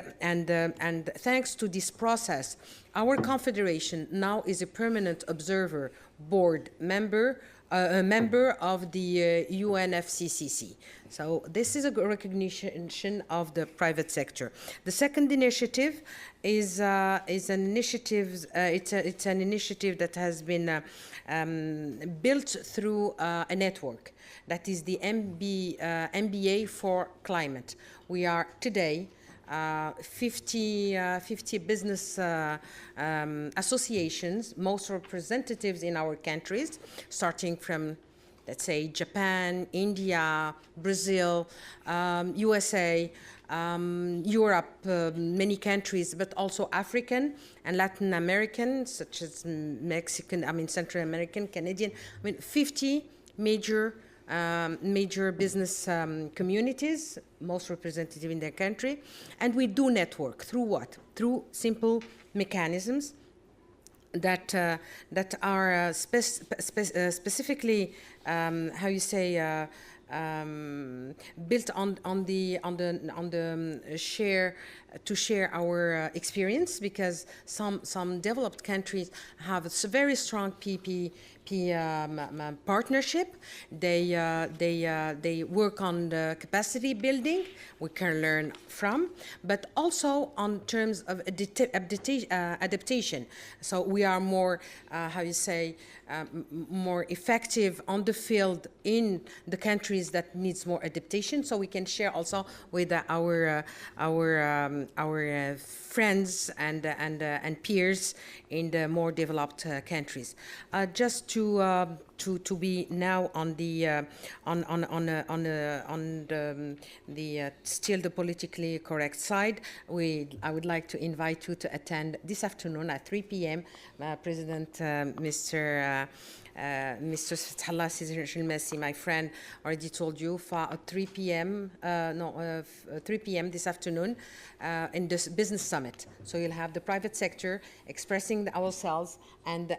[SPEAKER 6] thanks to this process, our confederation now is a permanent observer board member, a member of the UNFCCC. So this is a recognition of the private sector. The second initiative is an initiative. It's an initiative that has been built through a network. That is the MBA for Climate. We are today 50 business associations, most representatives in our countries, starting from, let's say, Japan, India, Brazil, USA, Europe, many countries, but also African and Latin American, such as Mexican, Central American, Canadian, 50 major business communities, most representative in their country. And we do network through what? Through simple mechanisms that are specifically, built on the share to share our experience, because some developed countries have a very strong PP partnership. They work on the capacity building we can learn from, but also on terms of adaptation. So we are more more effective on the field in the countries that needs more adaptation. So we can share also with our friends and peers in the more developed countries. Just to be now on the still the politically correct side, I would like to invite you to attend this afternoon at 3 p.m. President Mr. Fathallah Sijilmassi, my friend, already told you, 3 p.m. 3 p.m. this afternoon in this business summit. So you'll have the private sector expressing ourselves and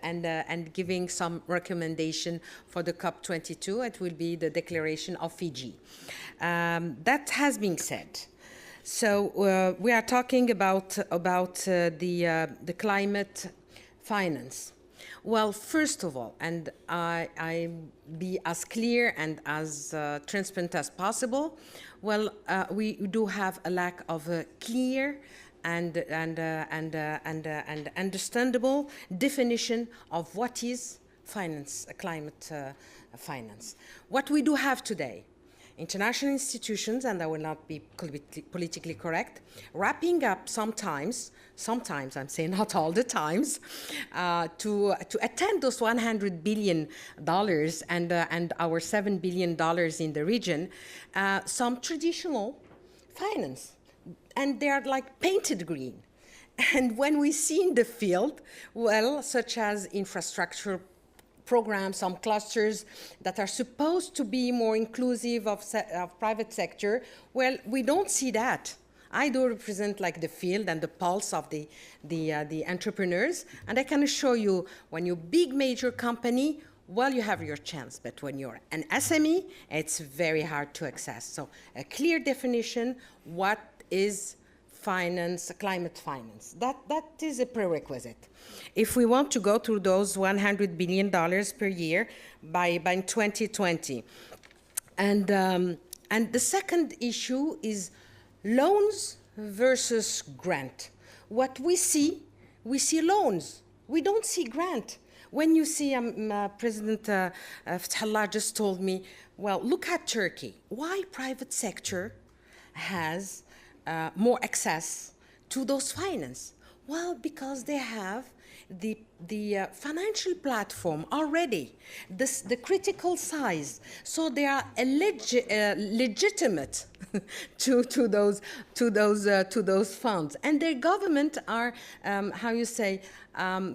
[SPEAKER 6] giving some recommendation for the COP22. It will be the declaration of Fiji. That has been said. So we are talking about the climate finance. Well, first of all, and I be as clear and as transparent as possible. Well, we do have a lack of a clear and understandable definition of what is finance, climate finance. What we do have today, international institutions, and I will not be politically correct, wrapping up sometimes, I'm saying not all the times, to attend those $100 billion and our $7 billion in the region, some traditional finance. And they are like painted green. And when we see in the field, well, such as infrastructure programs, some clusters that are supposed to be more inclusive of private sector, well, we don't see that. I do represent like the field and the pulse of the entrepreneurs, and I can assure you, when you're a big major company, well, you have your chance, but when you're an SME, it's very hard to access. So a clear definition, what is finance, climate finance. That is a prerequisite. If we want to go through those $100 billion per year by 2020. And the second issue is loans versus grant. What we see loans. We don't see grant. When you see President Fathallah just told me, well, look at Turkey. Why private sector has more access to those finance? Well, because they have the financial platform already, the critical size, so they are legitimate to those funds, and their government are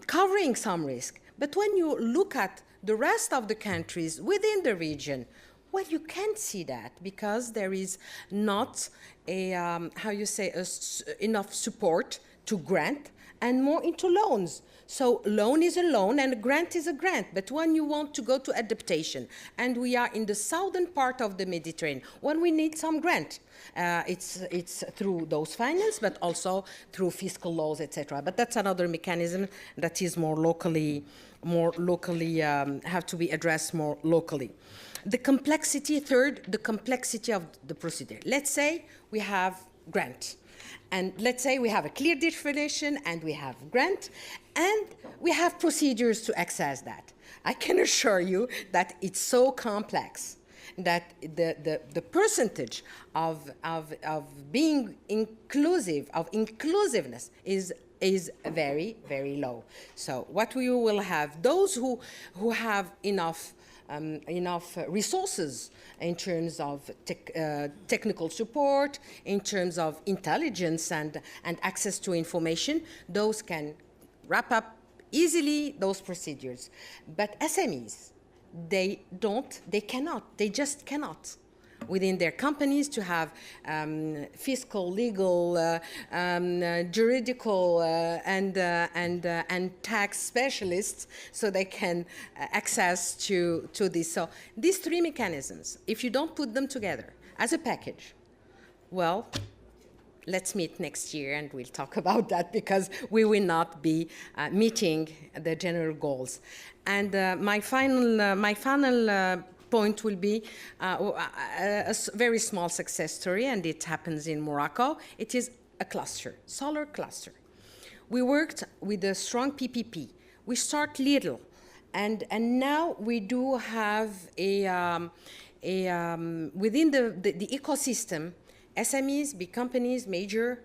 [SPEAKER 6] covering some risk. But when you look at the rest of the countries within the region, well, you can't see that because there is not enough support to grant and more into loans. So loan is a loan and a grant is a grant. But when you want to go to adaptation, and we are in the southern part of the Mediterranean, when we need some grant, it's through those finance, but also through fiscal laws, etc. But that's another mechanism that is more locally have to be addressed more locally. The complexity, third, the complexity of the procedure. Let's say we have grant. And let's say we have a clear definition and we have grant and we have procedures to access that. I can assure you that it's so complex that the percentage of being inclusive, of inclusiveness is very, very low. So what we will have, those who have enough resources in terms of technical support, in terms of intelligence and access to information, those can wrap up easily those procedures. But SMEs, they just cannot. Within their companies to have fiscal, legal, juridical, and tax specialists so they can access to this. So these three mechanisms, if you don't put them together as a package, well, let's meet next year and we'll talk about that because we will not be meeting the general goals. And my final point will be a very small success story, and it happens in Morocco. It is a cluster, solar cluster. We worked with a strong PPP. We start little, and now we do have within the ecosystem, SMEs, big companies, major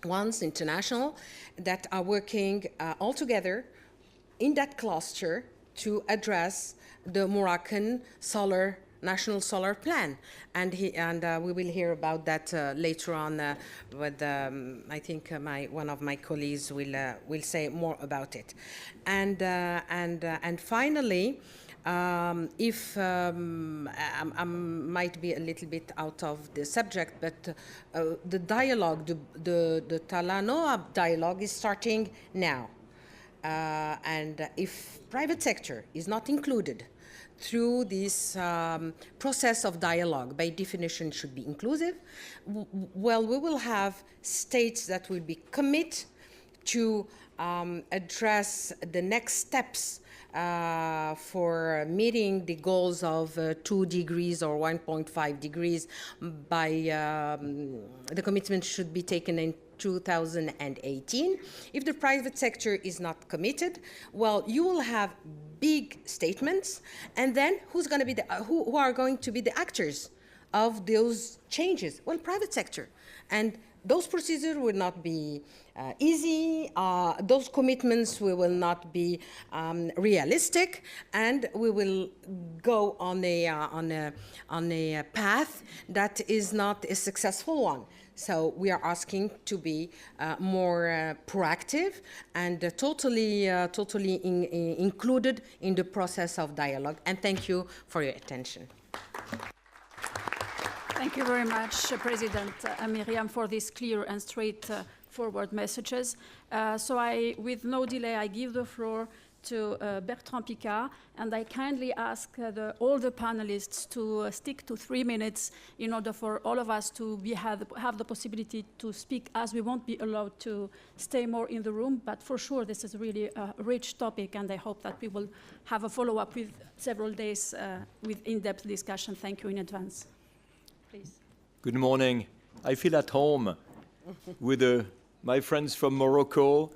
[SPEAKER 6] ones, international, that are working all together in that cluster to address the Moroccan national solar plan, and we will hear about that later on. With I think one of my colleagues will say more about it. And finally, if I might be a little bit out of the subject, but the dialogue, the Talanoa dialogue is starting now. And if private sector is not included through this process of dialogue, by definition should be inclusive, well, we will have states that will be committed to address the next steps for meeting the goals of 2 degrees or 1.5 degrees by the commitment should be taken in 2018. If the private sector is not committed, well, you will have big statements, and then who are going to be the actors of those changes? Well, private sector. And those procedures will not be easy. Those commitments will not be realistic, and we will go on a path that is not a successful one. So we are asking to be more proactive and totally included in the process of dialogue. And thank you for your attention.
[SPEAKER 1] Thank you very much, President Miriam, for these clear and straightforward messages. So with no delay, I give the floor to Bertrand Picard, and I kindly ask all the panelists to stick to 3 minutes in order for all of us to have the possibility to speak, as we won't be allowed to stay more in the room. But for sure, this is really a rich topic, and I hope that we will have a follow-up with several days with in-depth discussion. Thank you in advance. Please.
[SPEAKER 7] Good morning. I feel at home with my friends from Morocco,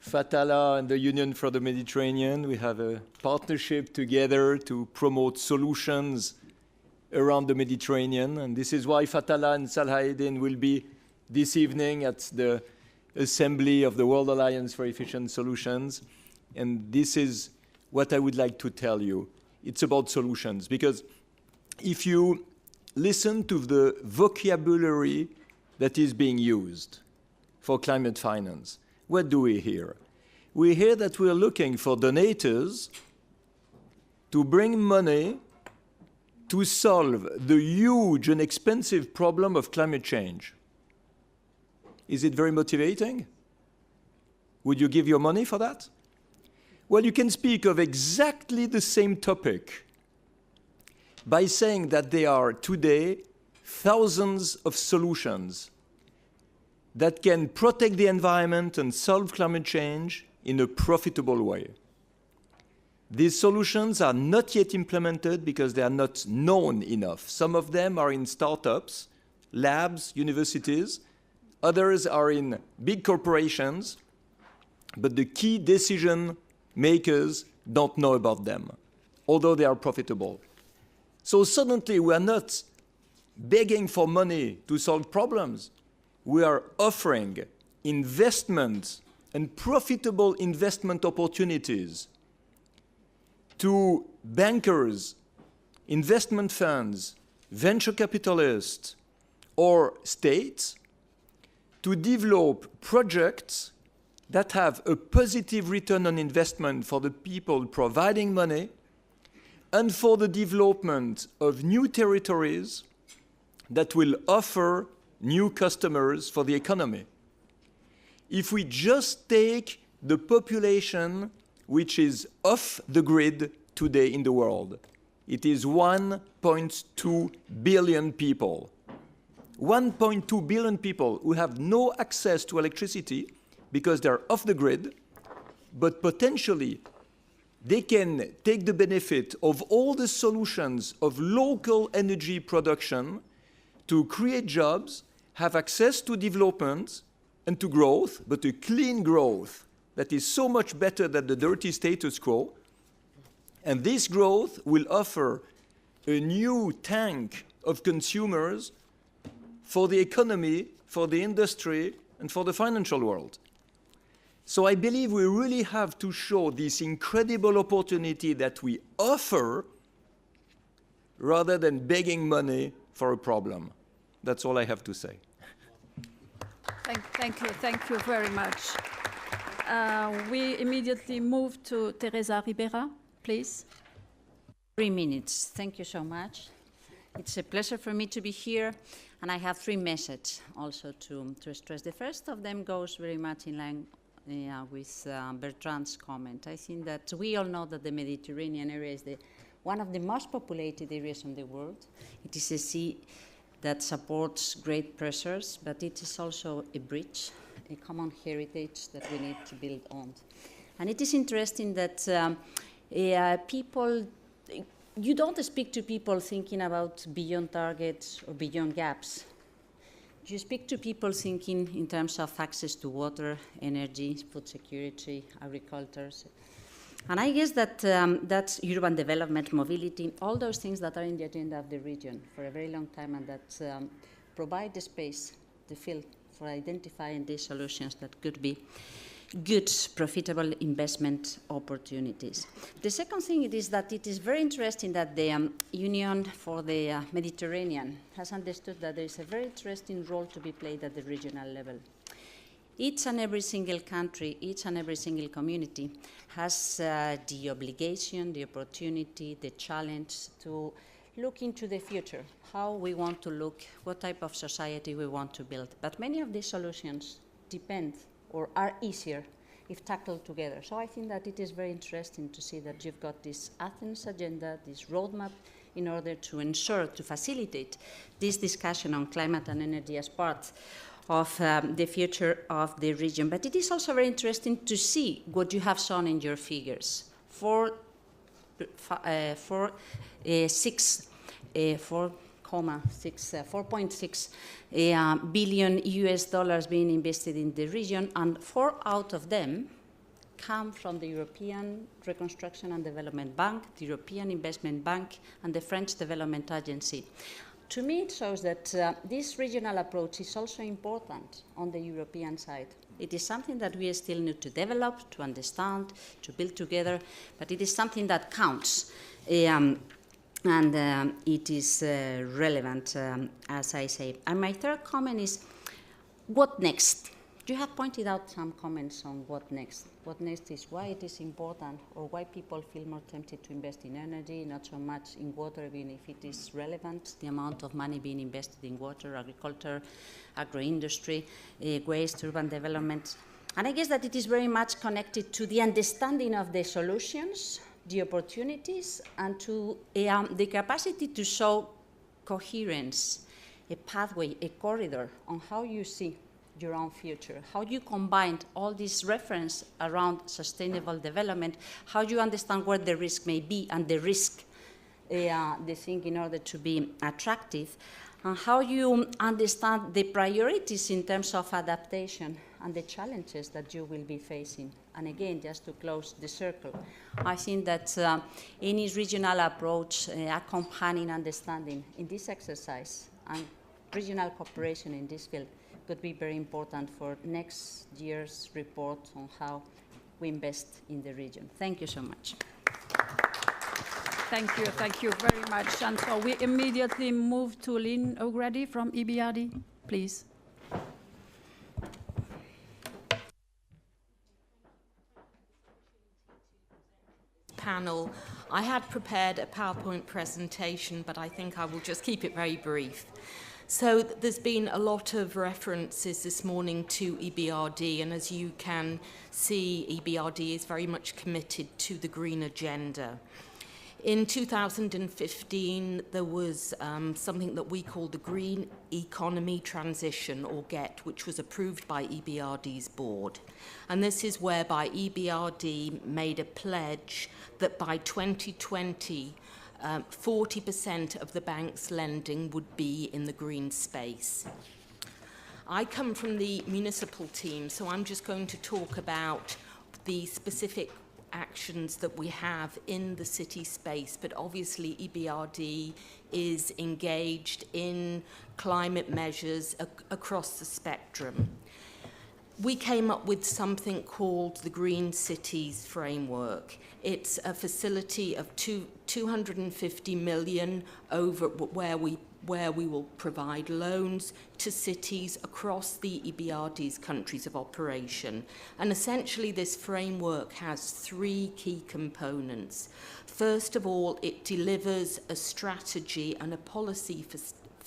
[SPEAKER 7] Fathallah and the Union for the Mediterranean. We have a partnership together to promote solutions around the Mediterranean. And this is why Fathallah and Salahedin will be this evening at the assembly of the World Alliance for Efficient Solutions. And this is what I would like to tell you. It's about solutions, because if you listen to the vocabulary that is being used for climate finance, what do we hear? We hear that we are looking for donators to bring money to solve the huge and expensive problem of climate change. Is it very motivating? Would you give your money for that? Well, you can speak of exactly the same topic by saying that there are today thousands of solutions that can protect the environment and solve climate change in a profitable way. These solutions are not yet implemented because they are not known enough. Some of them are in startups, labs, universities. Others are in big corporations, but the key decision makers don't know about them, although they are profitable. So suddenly we are not begging for money to solve problems. We are offering investment and profitable investment opportunities to bankers, investment funds, venture capitalists, or states to develop projects that have a positive return on investment for the people providing money and for the development of new territories that will offer new customers for the economy. If we just take the population which is off the grid today in the world, it is 1.2 billion people. 1.2 billion people who have no access to electricity because they're off the grid, but potentially they can take the benefit of all the solutions of local energy production to create jobs, have access to development and to growth, but a clean growth that is so much better than the dirty status quo. And this growth will offer a new tank of consumers for the economy, for the industry, and for the financial world. So I believe we really have to show this incredible opportunity that we offer rather than begging money for a problem. That's all I have to say.
[SPEAKER 1] Thank you very much. We immediately move to Teresa Ribera, please.
[SPEAKER 8] 3 minutes. Thank you so much. It's a pleasure for me to be here, and I have 3 messages also to stress. The first of them goes very much in line with Bertrand's comment. I think that we all know that the Mediterranean area is one of the most populated areas in the world. It is a sea that supports great pressures, but it is also a bridge, a common heritage that we need to build on. And it is interesting that you don't speak to people thinking about beyond targets or beyond gaps. You speak to people thinking in terms of access to water, energy, food security, agriculture. And I guess that that's urban development, mobility, all those things that are in the agenda of the region for a very long time, and that provide the space, the field for identifying these solutions that could be good, profitable investment opportunities. The second thing is that it is very interesting that the Union for the Mediterranean has understood that there is a very interesting role to be played at the regional level. Each and every single country, each and every single community has the obligation, the opportunity, the challenge to look into the future, how we want to look, what type of society we want to build. But many of these solutions depend or are easier if tackled together. So I think that it is very interesting to see that you've got this Athens agenda, this roadmap, in order to ensure, to facilitate this discussion on climate and energy as part of the future of the region. But it is also very interesting to see what you have shown in your figures. 4.6 billion US dollars being invested in the region, and 4 out of them come from the European Reconstruction and Development Bank, the European Investment Bank, and the French Development Agency. To me, it shows that this regional approach is also important on the European side. It is something that we still need to develop, to understand, to build together, but it is something that counts. And it is relevant, as I say. And my third comment is, what next? You have pointed out some comments on what next. What next is why it is important, or why people feel more tempted to invest in energy, not so much in water, even if it is relevant, the amount of money being invested in water, agriculture, agro-industry, waste, urban development. And I guess that it is very much connected to the understanding of the solutions, the opportunities, and to the capacity to show coherence, a pathway, a corridor on how you see your own future, how you combine all these reference around sustainable development, how you understand where the risk may be and the risk, the thing in order to be attractive, and how you understand the priorities in terms of adaptation and the challenges that you will be facing. And again, just to close the circle, I think that any regional approach, accompanying understanding in this exercise and regional cooperation in this field could be very important for next year's report on how we invest in the region. Thank you so much.
[SPEAKER 1] Thank you very much. And so we immediately move to Lynn O'Grady from EBRD, please.
[SPEAKER 9] Panel. I had prepared a PowerPoint presentation, but I think I will just keep it very brief. So there's been a lot of references this morning to EBRD, and as you can see, EBRD is very much committed to the green agenda. In 2015, there was something that we call the Green Economy Transition, or GET, which was approved by EBRD's board. And this is whereby EBRD made a pledge that by 2020, 40% of the bank's lending would be in the green space. I come from the municipal team, so I'm just going to talk about the specific actions that we have in the city space, but obviously EBRD is engaged in climate measures across the spectrum. We came up with something called the Green Cities Framework. It's a facility of 250 million over where we will provide loans to cities across the EBRD's countries of operation. And essentially this framework has 3 key components. First of all, it delivers a strategy and a policy for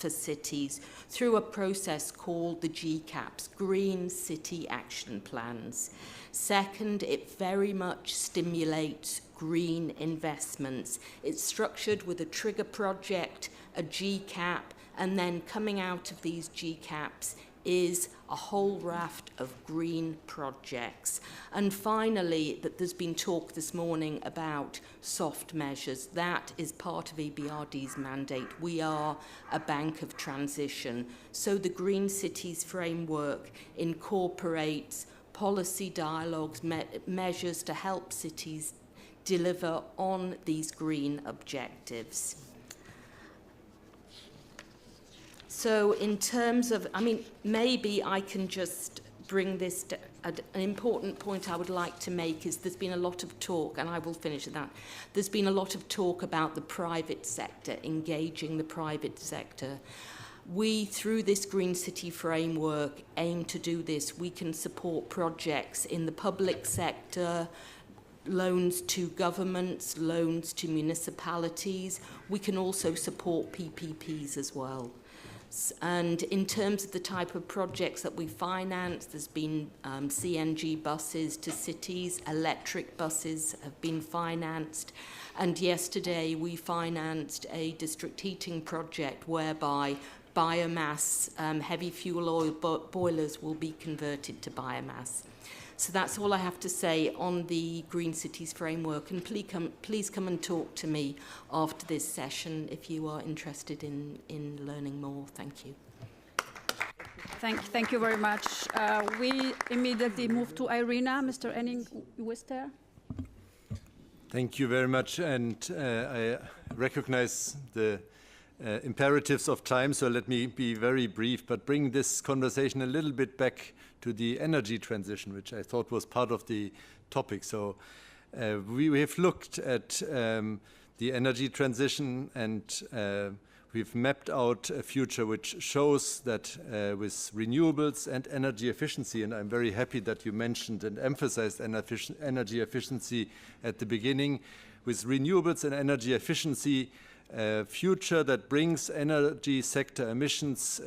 [SPEAKER 9] cities through a process called the GCAPs, Green City Action Plans. Second, it very much stimulates green investments. It's structured with a trigger project, a GCAP, and then coming out of these GCAPs is a whole raft of green projects. And finally, that there's been talk this morning about soft measures. That is part of EBRD's mandate. We are a bank of transition. So the Green Cities Framework incorporates policy dialogues, measures to help cities deliver on these green objectives. So in terms of, maybe I can just bring this to an important point I would like to make is there's been a lot of talk, and I will finish with that, there's been a lot of talk about the private sector, engaging the private sector. We, through this Green City Framework, aim to do this. We can support projects in the public sector, loans to governments, loans to municipalities. We can also support PPPs as well. And in terms of the type of projects that we finance, there's been CNG buses to cities, electric buses have been financed. And yesterday we financed a district heating project whereby biomass, heavy fuel oil boilers will be converted to biomass. So that's all I have to say on the Green Cities Framework, and please come and talk to me after this session if you are interested in learning more. Thank you.
[SPEAKER 1] Thank you very much. We immediately move to Irina. Mr. Enning, was there?
[SPEAKER 10] Thank you very much, and I recognize the imperatives of time, so let me be very brief, but bring this conversation a little bit back to the energy transition, which I thought was part of the topic. So we have looked at the energy transition, and we've mapped out a future which shows that with renewables and energy efficiency, and I'm very happy that you mentioned and emphasized energy efficiency at the beginning, with renewables and energy efficiency, future that brings energy sector emissions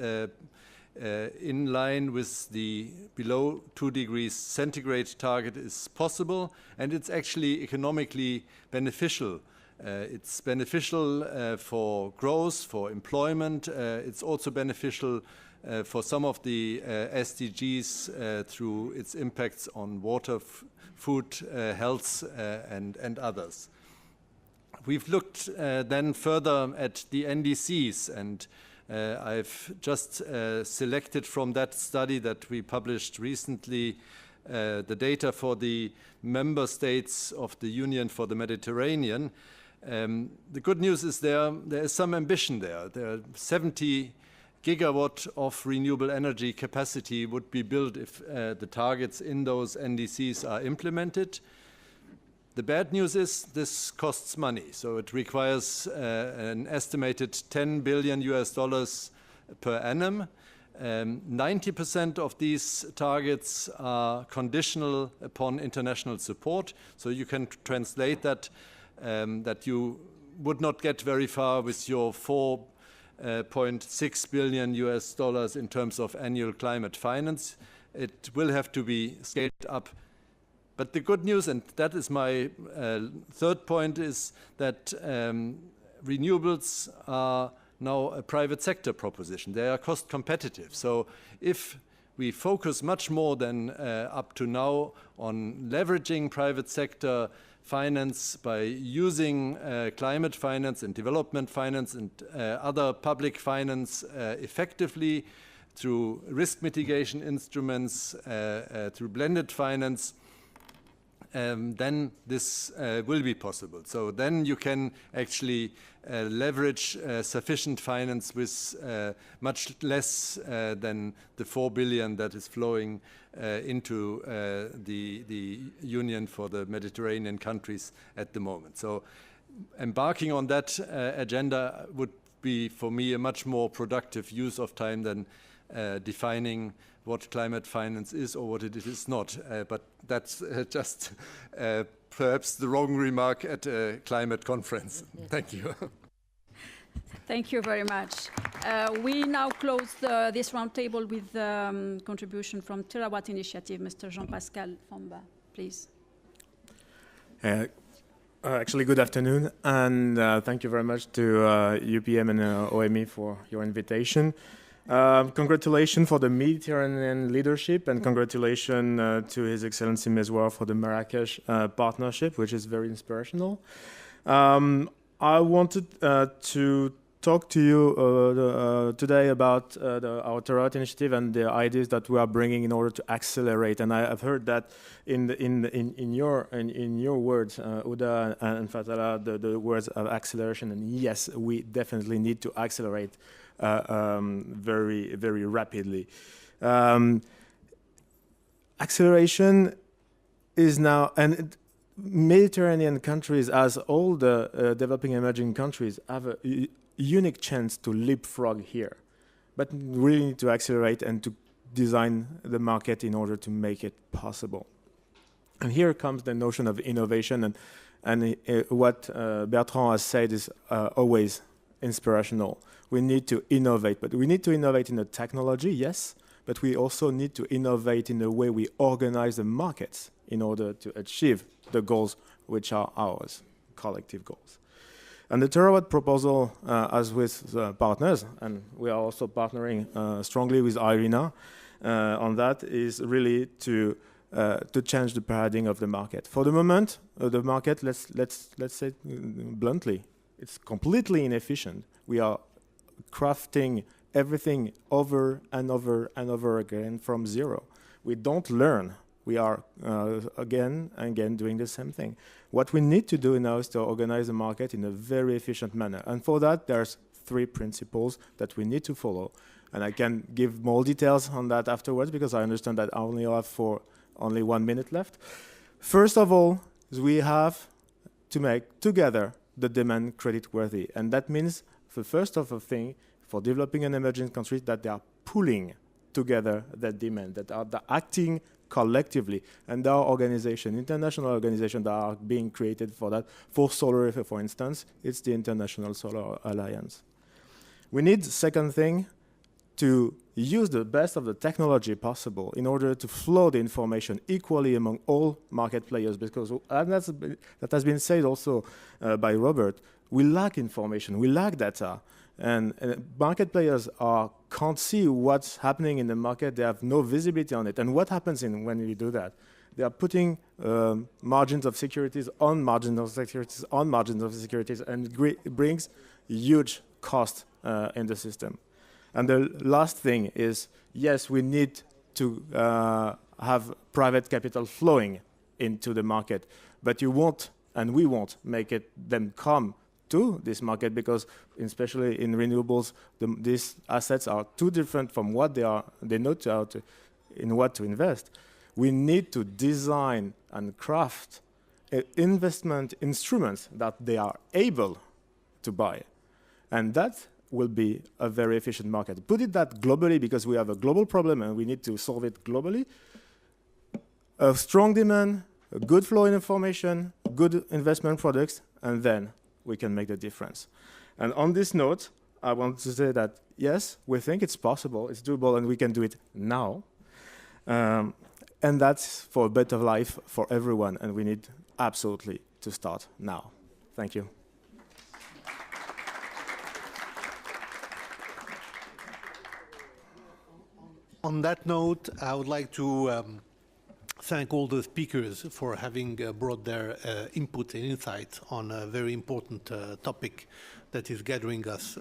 [SPEAKER 10] in line with the below 2 degrees centigrade target is possible, and it's actually economically beneficial. It's beneficial for growth, for employment. It's also beneficial for some of the SDGs through its impacts on water, food, health, and others. We've looked then further at the NDCs, and I've just selected from that study that we published recently the data for the member states of the Union for the Mediterranean. The good news is there is some ambition there. There are 70 gigawatt of renewable energy capacity would be built if the targets in those NDCs are implemented. The bad news is this costs money, so it requires an estimated $10 billion per annum. 90% of these targets are conditional upon international support, so you can translate that that you would not get very far with your $4.6 billion in terms of annual climate finance. It will have to be scaled up. But the good news, and that is my third point, is that renewables are now a private sector proposition. They are cost competitive. So if we focus much more than up to now on leveraging private sector finance by using climate finance and development finance and other public finance effectively through risk mitigation instruments, through blended finance, then this will be possible. So then you can actually leverage sufficient finance with much less than the 4 billion that is flowing into the Union for the Mediterranean countries at the moment. So embarking on that agenda would be, for me, a much more productive use of time than defining what climate finance is or what it is not. But that's just perhaps the wrong remark at a climate conference. Thank you.
[SPEAKER 1] Thank you very much. We now close this roundtable with contribution from Terawatt Initiative. Mr. Jean-Pascal Famba, please.
[SPEAKER 11] Actually, good afternoon, and thank you very much to UPM and OME for your invitation. Congratulations for the Mediterranean leadership, and congratulations to His Excellency Meswar for the Marrakesh partnership, which is very inspirational. I wanted to talk to you today about our Terawatt initiative and the ideas that we are bringing in order to accelerate. And I've heard that in your words, Uda and Fathallah, the words of acceleration. And yes, we definitely need to accelerate very, very rapidly. Acceleration is now, and Mediterranean countries, as all the developing emerging countries, have a unique chance to leapfrog here. But we really need to accelerate and to design the market in order to make it possible. And here comes the notion of innovation, and what Bertrand has said is always inspirational. We need to innovate, but we need to innovate in the technology, yes, but we also need to innovate in the way we organize the markets in order to achieve the goals which are ours, collective goals. And the terawatt proposal, as with partners, and we are also partnering strongly with IRENA on that, is really to change the paradigm of the market. For the moment, the market, let's say bluntly, it's completely inefficient. We are crafting everything over and over and over again from zero. We don't learn. We are again and again doing the same thing. What we need to do now is to organize the market in a very efficient manner. And for that, there's 3 principles that we need to follow. And I can give more details on that afterwards because I understand that I only have only 1 minute left. First of all, we have to make together the demand credit-worthy. And that means the first of a thing for developing and emerging countries that they are pulling together that demand, that are acting collectively. And there are organizations, international organizations that are being created for that. For solar, for instance, it's the International Solar Alliance. We need, second thing, to use the best of the technology possible in order to flow the information equally among all market players, because that has been said also by Robert, we lack information, we lack data, and market players can't see what's happening in the market, they have no visibility on it. And what happens when we do that? They are putting margins of securities on margins of securities on margins of securities, and it brings huge cost in the system. And the last thing is, yes, we need to have private capital flowing into the market, but you won't, and we won't make them come to this market because, especially in renewables, these assets are too different from what they know in what to invest. We need to design and craft investment instruments that they are able to buy, and that will be a very efficient market. Put it that globally, because we have a global problem and we need to solve it globally. A strong demand, a good flow in information, good investment products, and then we can make the difference. And on this note, I want to say that, yes, we think it's possible, it's doable, and we can do it now. And that's for a better life for everyone, and we need absolutely to start now. Thank you.
[SPEAKER 3] On that note, I would like to thank all the speakers for having brought their input and insights on a very important topic that is gathering us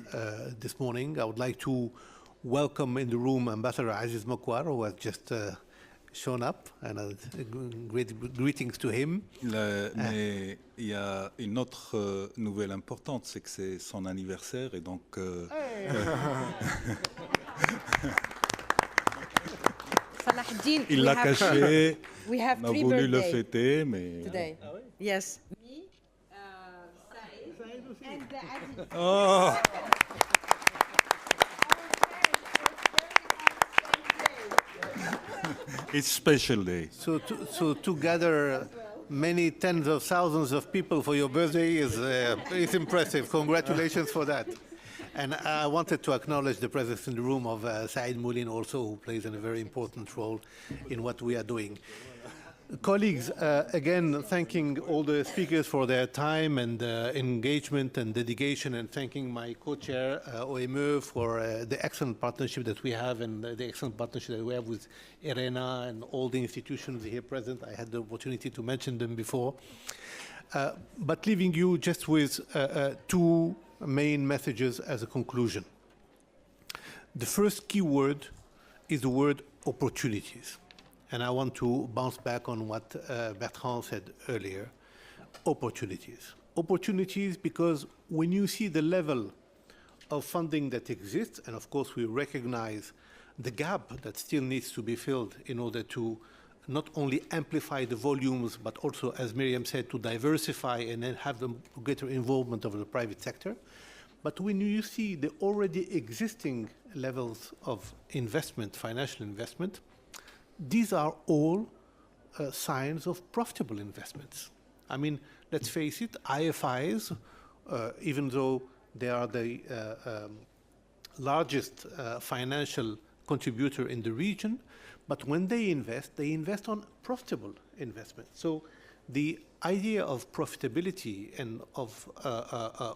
[SPEAKER 3] this morning. I would like to welcome in the room Ambassador Aziz Mokwar, who has just shown up, and great greetings to him.
[SPEAKER 4] Mais il y a une autre nouvelle importante, c'est que c'est son anniversaire, et donc... Il l'a caché, on a voulu le fêter, mais...
[SPEAKER 6] Today.
[SPEAKER 4] Ah oui?
[SPEAKER 6] Yes. Me, Saïd, and Aziz.
[SPEAKER 4] Oh. It's special day.
[SPEAKER 3] So to gather many tens of thousands of people for your birthday is impressive. Congratulations for that. And I wanted to acknowledge the presence in the room of Saïd Moulin also, who plays a very important role in what we are doing. Colleagues, again, thanking all the speakers for their time and engagement and dedication, and thanking my co-chair, OME, for the excellent partnership that we have and the excellent partnership that we have with IRENA and all the institutions here present. I had the opportunity to mention them before. But leaving you just with 2 main messages as a conclusion. The first key word is the word opportunities. And I want to bounce back on what Bertrand said earlier. Opportunities. Opportunities because when you see the level of funding that exists, and of course we recognize the gap that still needs to be filled in order to not only amplify the volumes, but also, as Miriam said, to diversify and then have the greater involvement of the private sector. But when you see the already existing levels of investment, financial investment, these are all signs of profitable investments. I mean, let's face it, IFIs, even though They are the largest financial contributor in the region, but when they invest on profitable investment. So the idea of profitability and of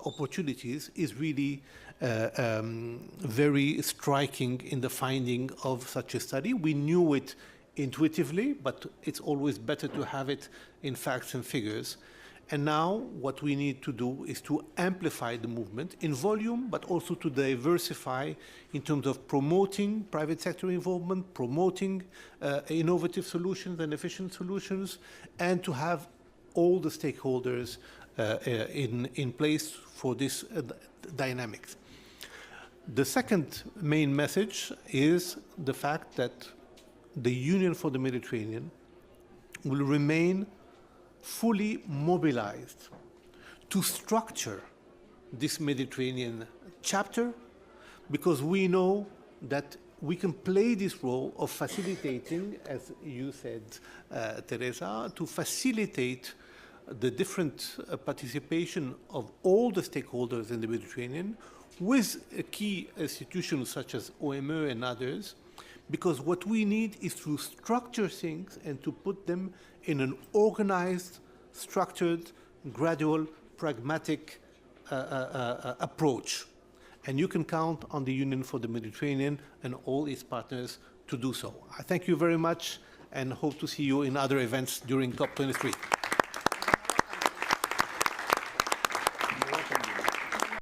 [SPEAKER 3] opportunities is really very striking in the finding of such a study. We knew it intuitively, but it's always better to have it in facts and figures. And now what we need to do is to amplify the movement in volume, but also to diversify in terms of promoting private sector involvement, promoting innovative solutions and efficient solutions, and to have all the stakeholders in place for this dynamics. The second main message is the fact that the Union for the Mediterranean will remain fully mobilized to structure this Mediterranean chapter, because we know that we can play this role of facilitating, as you said, Teresa, to facilitate the different participation of all the stakeholders in the Mediterranean with key institutions such as OME and others, because what we need is to structure things and to put them in an organized, structured, gradual, pragmatic approach. And you can count on the Union for the Mediterranean and all its partners to do so. I thank you very much and hope to see you in other events during COP23.